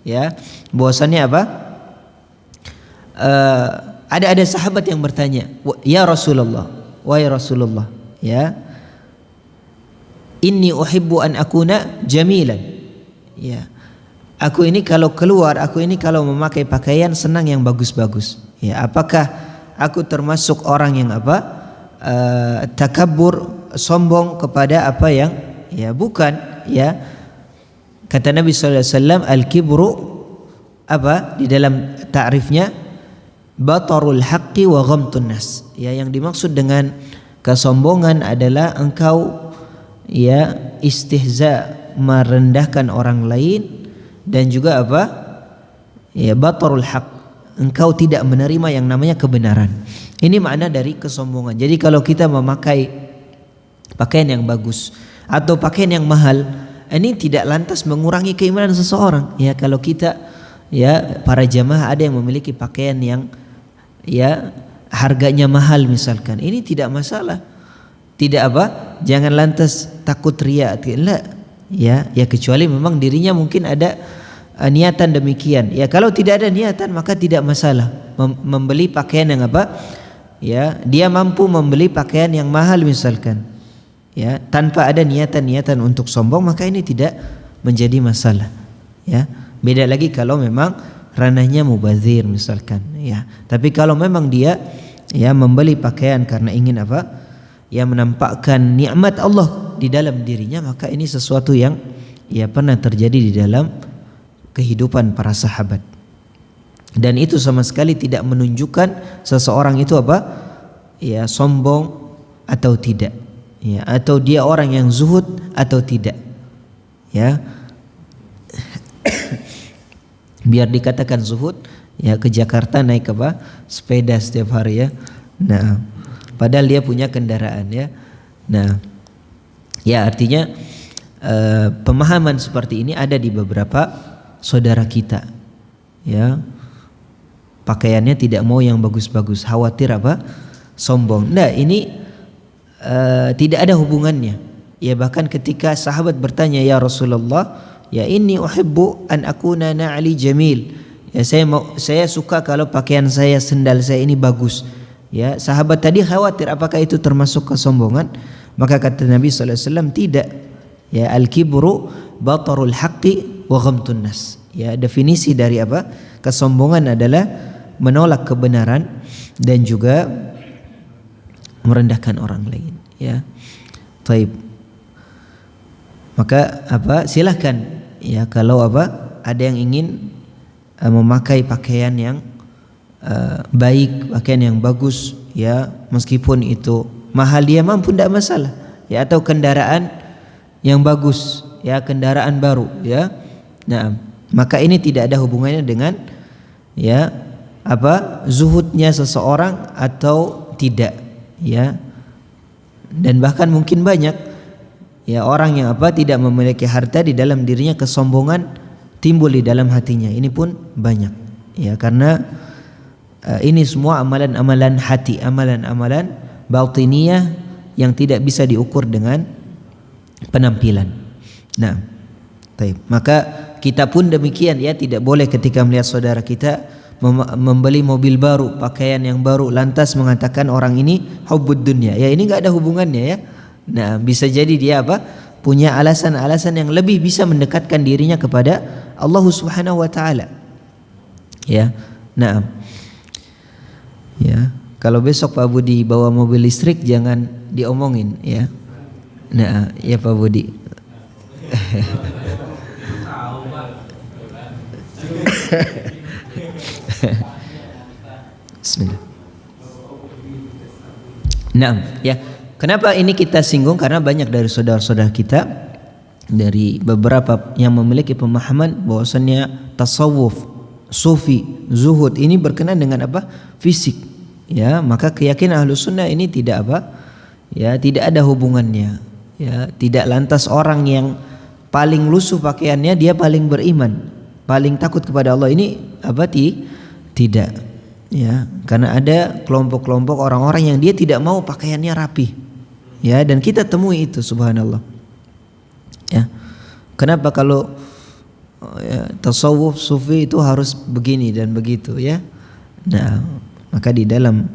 ya, bahwasannya apa? Ada sahabat yang bertanya, ya Rasulullah, wahai Rasulullah, ya, inni uhibbu an akuna jamilan. Ya, aku ini kalau keluar, aku ini kalau memakai pakaian senang yang bagus-bagus. Ya, apakah aku termasuk orang yang apa? Takabur, sombong kepada apa yang ya bukan, ya. Kata Nabi SAW, al-kibru apa? Di dalam ta'rifnya batarul haqqi wa ghamtun nas. Ya, yang dimaksud dengan kesombongan adalah engkau ya istihza, merendahkan orang lain, dan juga apa? Ya, batarul haqq, engkau tidak menerima yang namanya kebenaran. Ini makna dari kesombongan. Jadi kalau kita memakai pakaian yang bagus atau pakaian yang mahal, ini tidak lantas mengurangi keimanan seseorang. Ya, kalau kita ya para jamaah ada yang memiliki pakaian yang ya harganya mahal misalkan, ini tidak masalah. Tidak apa? Jangan lantas takut riya. Tidak. Ya, kecuali memang dirinya mungkin ada niatan demikian. Ya, kalau tidak ada niatan maka tidak masalah. Membeli pakaian yang apa? Ya, dia mampu membeli pakaian yang mahal misalkan. Ya, tanpa ada niatan-niatan untuk sombong, maka ini tidak menjadi masalah. Ya, beda lagi kalau memang ranahnya mubazir misalkan, ya. Tapi kalau memang dia ya membeli pakaian karena ingin apa? Ya, menampakkan nikmat Allah di dalam dirinya, maka ini sesuatu yang ya pernah terjadi di dalam kehidupan para sahabat. Dan itu sama sekali tidak menunjukkan seseorang itu apa? Ya, sombong atau tidak. Ya, atau dia orang yang zuhud atau tidak. Ya. Biar dikatakan zuhud, ya ke Jakarta naik apa? Sepeda setiap hari ya. Nah, padahal dia punya kendaraan ya. Nah, ya artinya pemahaman seperti ini ada di beberapa saudara kita. Ya. Pakaiannya tidak mau yang bagus-bagus, khawatir apa? Sombong. Nah, ini tidak ada hubungannya. Ya, bahkan ketika sahabat bertanya, ya Rasulullah, ya inni uhibbu an akuna na'li jamil. Ya, saya suka kalau pakaian saya, sendal saya ini bagus. Ya, sahabat tadi khawatir apakah itu termasuk kesombongan? Maka kata Nabi SAW, tidak. Ya, al-kibru batarul haqqi wa ghamtun nas. Ya, definisi dari apa? Kesombongan adalah menolak kebenaran dan juga merendahkan orang lain. Ya, taib. Maka apa? Silahkan. Ya, kalau apa? Ada yang ingin memakai pakaian yang baik, pakaian yang bagus, ya meskipun itu mahal, dia mampu, tidak masalah. Ya, atau kendaraan yang bagus, ya kendaraan baru, ya. Nah, maka ini tidak ada hubungannya dengan ya zuhudnya seseorang atau tidak, ya. Dan bahkan mungkin banyak ya orang yang tidak memiliki harta, di dalam dirinya kesombongan timbul di dalam hatinya. Ini pun banyak, ya, karena ini semua amalan-amalan hati, amalan-amalan batiniyah yang tidak bisa diukur dengan penampilan. Nah, maka kita pun demikian, ya, tidak boleh ketika melihat saudara kita membeli mobil baru, pakaian yang baru, lantas mengatakan orang ini hubbud dunya. Ya, ini enggak ada hubungannya, ya. Nah, bisa jadi dia punya alasan-alasan yang lebih bisa mendekatkan dirinya kepada Allah Subhanahu wa taala. Ya. Nah. Ya, kalau besok Pak Budi bawa mobil listrik jangan diomongin, ya. Nah, ya Pak Budi. Bismillah. Nah, ya. Kenapa ini kita singgung? Karena banyak dari saudara-saudara kita, dari beberapa yang memiliki pemahaman bahwasannya tasawuf, sufi, zuhud ini berkenaan dengan fisik, ya. Maka keyakinan Ahlus Sunnah ini tidak ya, tidak ada hubungannya, ya. Tidak lantas orang yang paling lusuh pakaiannya dia paling beriman, paling takut kepada Allah. Ini tidak, ya. Karena ada kelompok-kelompok orang-orang yang dia tidak mau pakaiannya rapi, ya, dan kita temui itu, subhanallah, ya. Kenapa kalau ya, tasawuf sufi itu harus begini dan begitu, ya. Nah, maka di dalam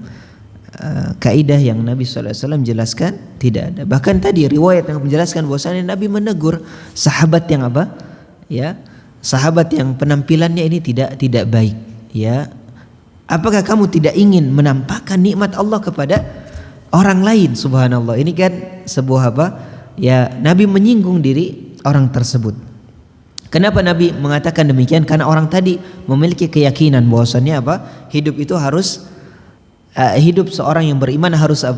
kaidah yang Nabi SAW jelaskan tidak ada. Bahkan tadi riwayat yang menjelaskan bahwasanya Nabi menegur sahabat yang ya, sahabat yang penampilannya ini tidak baik, ya. Apakah kamu tidak ingin menampakkan nikmat Allah kepada orang lain? Subhanallah. Ini kan sebuah ya, Nabi menyinggung diri orang tersebut. Kenapa Nabi mengatakan demikian? Karena orang tadi memiliki keyakinan bahwasannya hidup itu harus hidup seorang yang beriman harus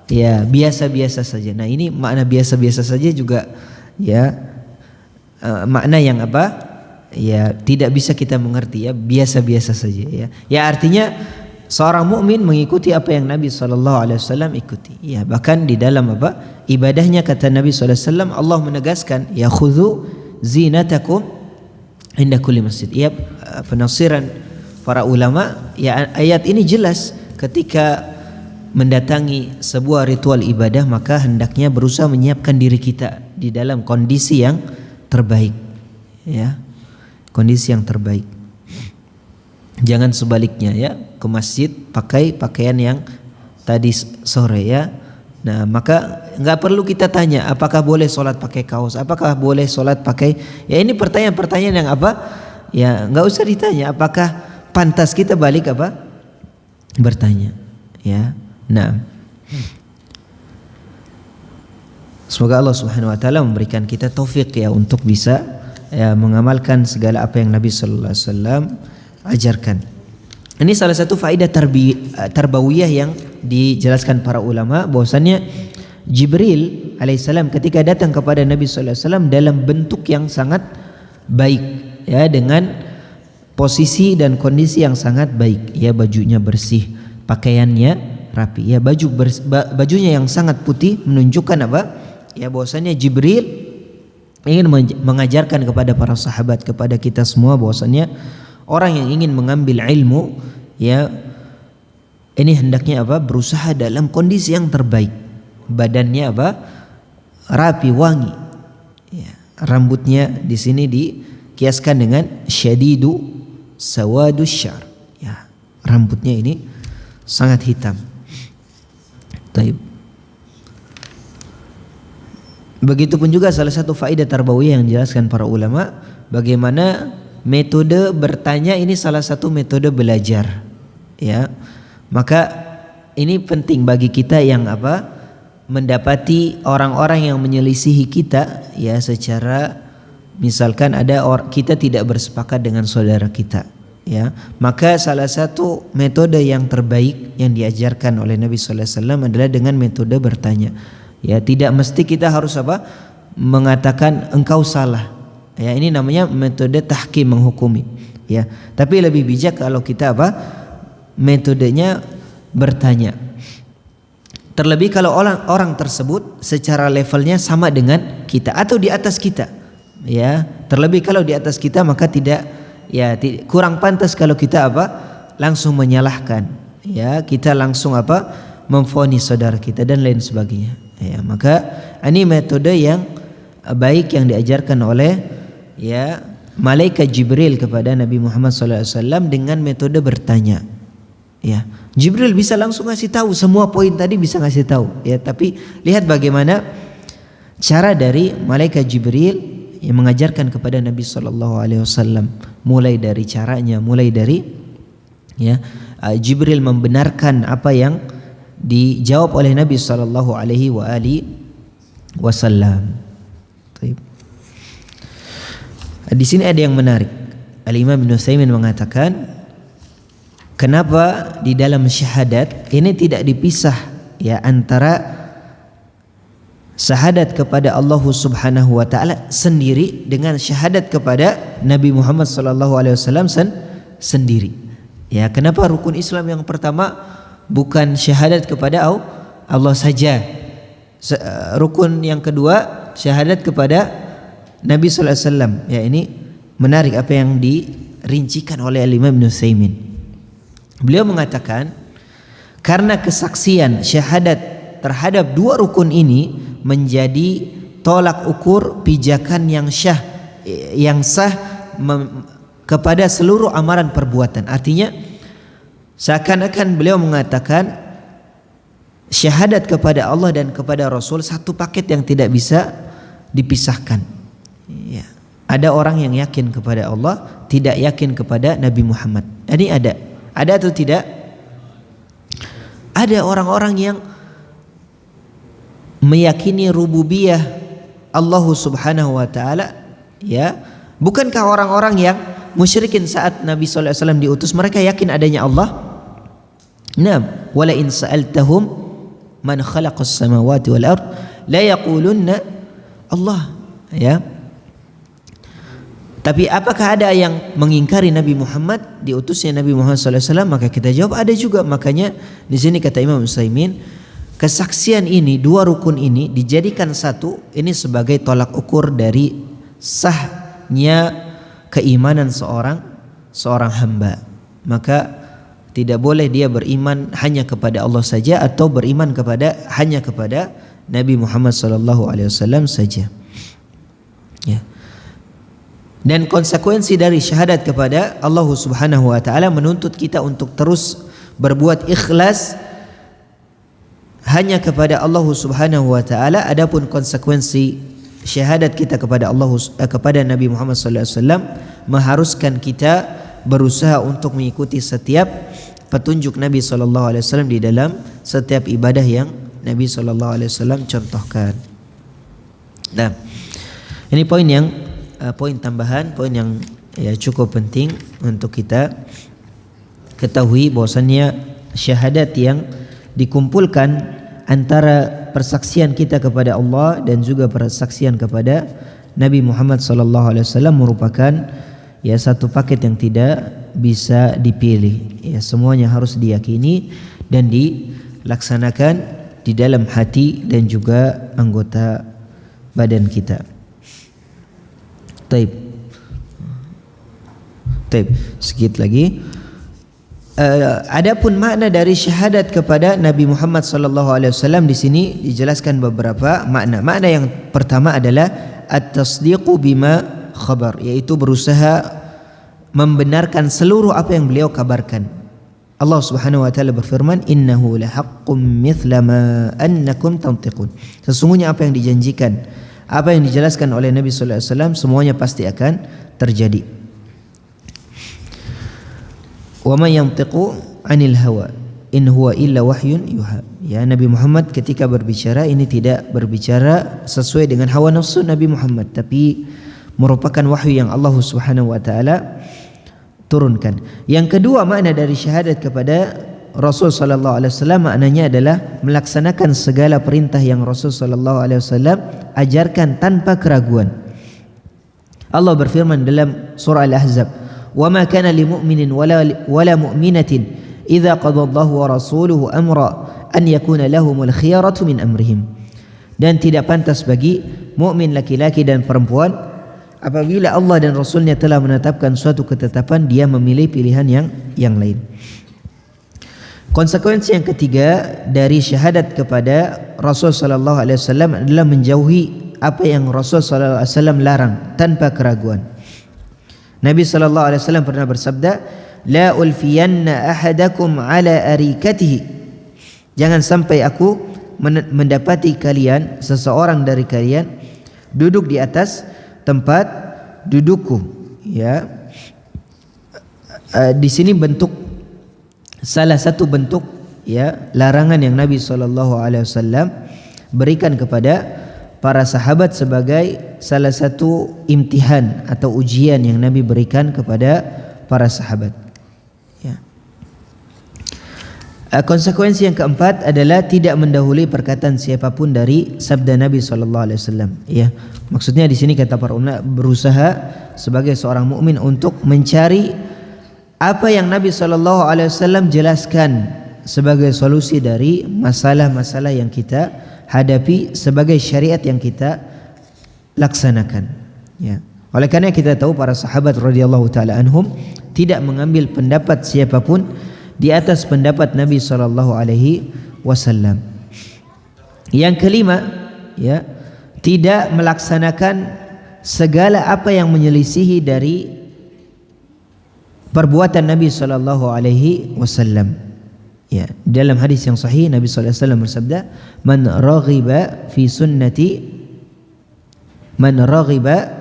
ya, biasa-biasa saja. Nah, ini makna biasa-biasa saja juga, ya, makna yang ya, tidak bisa kita mengerti, ya, biasa-biasa saja, ya. Ya, artinya seorang mukmin mengikuti apa yang Nabi SAW ikuti, ya. Bahkan di dalam ibadahnya kata Nabi SAW, Allah menegaskan, ya, khudhu zinatakum inda kulli masjid. Ya, penafsiran para ulama, ya, ayat ini jelas ketika mendatangi sebuah ritual ibadah maka hendaknya berusaha menyiapkan diri kita di dalam kondisi yang terbaik, ya, kondisi yang terbaik. Jangan sebaliknya, ya, ke masjid pakai pakaian yang tadi sore, ya. Nah, maka nggak perlu kita tanya apakah boleh sholat pakai kaos, apakah boleh sholat pakai, ya, ini pertanyaan-pertanyaan yang ya, nggak usah ditanya. Apakah pantas kita balik bertanya, ya. Nah, semoga Allah Subhanahu wa taala memberikan kita taufik, ya, untuk bisa, ya, mengamalkan segala apa yang Nabi sallallahu alaihi wasallam ajarkan. Ini salah satu faedah tarbawiyah yang dijelaskan para ulama, bahwasannya Jibril alaihissalam ketika datang kepada Nabi sallallahu alaihi wasallam dalam bentuk yang sangat baik, ya, dengan posisi dan kondisi yang sangat baik, ya, bajunya bersih, pakaiannya rapi, ya, bajunya yang sangat putih menunjukkan ya, bahwasannya Jibril ingin mengajarkan kepada para sahabat, kepada kita semua, bahwasannya orang yang ingin mengambil ilmu, ya, ini hendaknya berusaha dalam kondisi yang terbaik. Badannya rapi, wangi, ya. Rambutnya di sini dikiaskan dengan syadidu sawadus syar, ya, rambutnya ini sangat hitam. Taib. Begitupun juga salah satu faedah tarbawiyah yang dijelaskan para ulama, bagaimana metode bertanya ini salah satu metode belajar, ya. Maka ini penting bagi kita yang mendapati orang-orang yang menyelisihi kita, ya, secara misalkan ada kita tidak bersepakat dengan saudara kita, ya, maka salah satu metode yang terbaik yang diajarkan oleh Nabi sallallahu alaihi wasallam adalah dengan metode bertanya. Ya, tidak mesti kita harus mengatakan engkau salah. Ya, ini namanya metode tahkim, menghukumi. ya. Tapi lebih bijak kalau kita metodenya bertanya. Terlebih kalau orang tersebut secara levelnya sama dengan kita atau di atas kita, ya. Terlebih kalau di atas kita maka kurang pantas kalau kita langsung menyalahkan, ya. Kita langsung memvonis saudara kita dan lain sebagainya, ya. Maka ini metode yang baik yang diajarkan oleh malaikat Jibril kepada Nabi Muhammad SAW dengan metode bertanya. Ya, Jibril bisa langsung ngasih tahu semua poin tadi, bisa ngasih tahu, ya. Tapi lihat bagaimana cara dari malaikat Jibril yang mengajarkan kepada Nabi SAW, mulai dari caranya, mulai dari Jibril membenarkan apa yang dijawab oleh Nabi SAW. Di sini ada yang menarik. Al-Imam Ibnu Utsaimin mengatakan, kenapa di dalam syahadat ini tidak dipisah antara syahadat kepada Allah Subhanahu wa taala sendiri dengan syahadat kepada Nabi Muhammad sallallahu alaihi wasallam sendiri. Ya, kenapa rukun Islam yang pertama bukan syahadat kepada Allah saja? Rukun yang kedua syahadat kepada Nabi sallallahu alaihi wasallam. Ya, ini menarik apa yang dirincikan oleh Imam Ibnu Utsaimin. Beliau mengatakan karena kesaksian syahadat terhadap dua rukun ini menjadi tolak ukur pijakan yang sah kepada seluruh amalan perbuatan. Artinya seakan-akan beliau mengatakan syahadat kepada Allah dan kepada Rasul satu paket yang tidak bisa dipisahkan. Ya. Ada orang yang yakin kepada Allah, tidak yakin kepada Nabi Muhammad. Ini ada atau tidak? Ada orang-orang yang meyakini rububiyah Allah Subhanahu wa taala, ya. Bukankah orang-orang yang musyrikin saat Nabi sallallahu alaihi wasallam diutus mereka yakin adanya Allah? Naam, wala in sa'altahum man khalaqas samawati wal ard la yaqulunna Allah, ya. Tapi apakah ada yang mengingkari Nabi Muhammad, diutusnya Nabi Muhammad SAW? Maka kita jawab ada juga. Makanya di sini kata Imam Utsaimin, kesaksian ini, dua rukun ini dijadikan satu, ini sebagai tolak ukur dari sahnya keimanan seorang hamba. Maka tidak boleh dia beriman hanya kepada Allah saja atau beriman hanya kepada Nabi Muhammad SAW saja. Ya. Dan konsekuensi dari syahadat kepada Allah Subhanahu wa taala menuntut kita untuk terus berbuat ikhlas hanya kepada Allah Subhanahu wa taala. Adapun konsekuensi syahadat kita kepada kepada Nabi Muhammad sallallahu alaihi wasallam mengharuskan kita berusaha untuk mengikuti setiap petunjuk Nabi sallallahu alaihi wasallam di dalam setiap ibadah yang Nabi sallallahu alaihi wasallam contohkan. Nah, ini poin tambahan, poin yang cukup penting untuk kita ketahui bahwasannya syahadat yang dikumpulkan antara persaksian kita kepada Allah dan juga persaksian kepada Nabi Muhammad SAW merupakan satu paket yang tidak bisa dipilih. Semuanya harus diyakini dan dilaksanakan di dalam hati dan juga anggota badan kita. Taib, sedikit lagi. Adapun makna dari syahadat kepada Nabi Muhammad SAW di sini dijelaskan beberapa makna. Makna yang pertama adalah at-tasdiqu bima khabar, yaitu berusaha membenarkan seluruh apa yang beliau kabarkan. Allah Subhanahu wa taala berfirman, innahu lahaqqum mithla ma annakum tantiqun. Sesungguhnya apa yang dijanjikan, apa yang dijelaskan oleh Nabi sallallahu alaihi wasallam semuanya pasti akan terjadi. Wa ma yantiqu 'anil hawa in huwa illa wahyun yuha. Ya, Nabi Muhammad ketika berbicara ini tidak berbicara sesuai dengan hawa nafsu Nabi Muhammad, tapi merupakan wahyu yang Allah Subhanahu wa taala turunkan. Yang kedua makna dari syahadat kepada Rasul sallallahu alaihi wasallam maknanya adalah melaksanakan segala perintah yang Rasul sallallahu alaihi wasallam ajarkan tanpa keraguan. Allah berfirman dalam surah Al-Ahzab, wa ma kana lil mu'minin wala mu'minatin idza qada Allahu wa rasuluhu amra an yakuna lahumul khiyaratu min amrihim. Dan tidak pantas bagi mukmin laki-laki dan perempuan apabila Allah dan Rasulnya telah menetapkan suatu ketetapan, dia memilih pilihan yang lain. Konsekuensi yang ketiga dari syahadat kepada Rasul sallallahu alaihi wasallam adalah menjauhi apa yang Rasul sallallahu alaihi wasallam larang tanpa keraguan. Nabi sallallahu alaihi wasallam pernah bersabda, "La ulfiyanna ahadakum ala arikatihi." Jangan sampai aku mendapati kalian, seseorang dari kalian duduk di atas tempat dudukku, ya. Di sini salah satu bentuk, ya, larangan yang Nabi SAW berikan kepada para sahabat sebagai salah satu imtihan atau ujian yang Nabi berikan kepada para sahabat. Ya. Konsekuensi yang keempat adalah tidak mendahului perkataan siapapun dari sabda Nabi SAW. Ya, maksudnya di sini kata para ulama, berusaha sebagai seorang mukmin untuk mencari apa yang Nabi SAW jelaskan sebagai solusi dari masalah-masalah yang kita hadapi, sebagai syariat yang kita laksanakan. Ya. Oleh karena kita tahu para sahabat radhiyallahu taala anhum tidak mengambil pendapat siapapun di atas pendapat Nabi sallallahu alaihi wasallam. Yang kelima, ya, tidak melaksanakan segala apa yang menyelisihi dari perbuatan Nabi sallallahu alaihi wasallam. Ya, dalam hadis yang sahih Nabi sallallahu alaihi wasallam bersabda, "Man raghiba fi sunnati man raghiba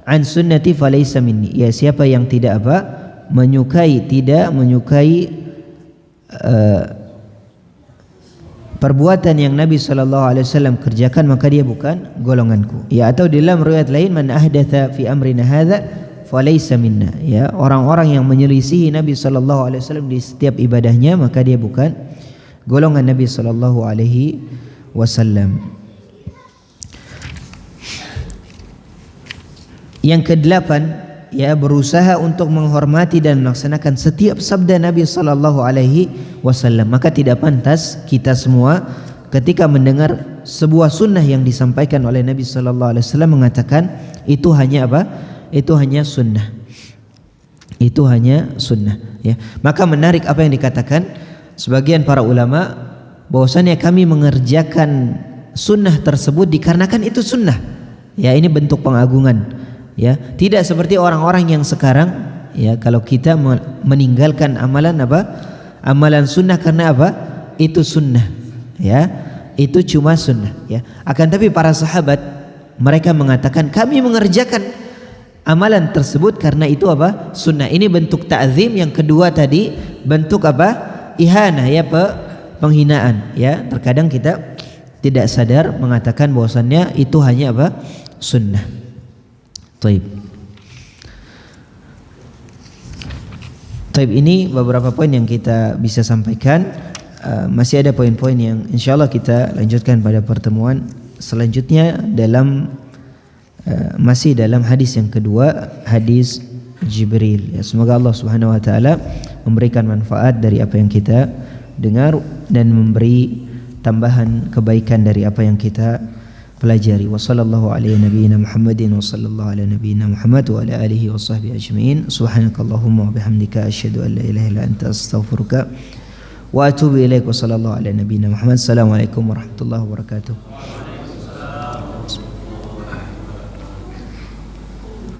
an sunnati falaysa minni." Ya, siapa yang tidak tidak menyukai perbuatan yang Nabi SAW kerjakan, maka dia bukan golonganku. Ya, atau dalam riwayat lain, man ahdatha fi amrina hadza falaysa minna. Ya, orang-orang yang menyelisihi Nabi SAW di setiap ibadahnya, maka dia bukan golongan Nabi SAW. Yang kedelapan, ya, berusaha untuk menghormati dan melaksanakan setiap sabda Nabi sallallahu alaihi wasallam. Maka tidak pantas kita semua ketika mendengar sebuah sunnah yang disampaikan oleh Nabi sallallahu alaihi wasallam mengatakan itu hanya apa? Itu hanya sunnah. Itu hanya sunnah, ya. Maka menarik apa yang dikatakan sebagian para ulama, bahwasanya kami mengerjakan sunnah tersebut dikarenakan itu sunnah. Ya, ini bentuk pengagungan. Ya, tidak seperti orang-orang yang sekarang, ya, kalau kita meninggalkan amalan amalan sunnah karena itu sunnah, ya, itu cuma sunnah, ya. Akan tapi para sahabat mereka mengatakan kami mengerjakan amalan tersebut karena itu sunnah. Ini bentuk ta'zim. Yang kedua tadi bentuk ihanah, ya, penghinaan, ya. Terkadang kita tidak sadar mengatakan bahwasannya itu hanya sunnah. Taib, ini beberapa poin yang kita bisa sampaikan. Masih ada poin-poin yang insyaallah kita lanjutkan pada pertemuan selanjutnya masih dalam hadis yang kedua, hadis Jibril. Ya, semoga Allah Subhanahu wa taala memberikan manfaat dari apa yang kita dengar dan memberi tambahan kebaikan dari apa yang kita pelajari. Wa sallallahu ala nabiyyina Muhammadin wa sallallahu ala nabiyyina Muhammad wa ala alihi wa sahbihi ajma'in. Subhanakallahumma wa bihamdika asyhadu an la ilaha illa anta astaghfiruka wa atubu ilaik. Wa sallallahu ala nabiyyina Muhammad. Assalamualaikum warahmatullahi wabarakatuh.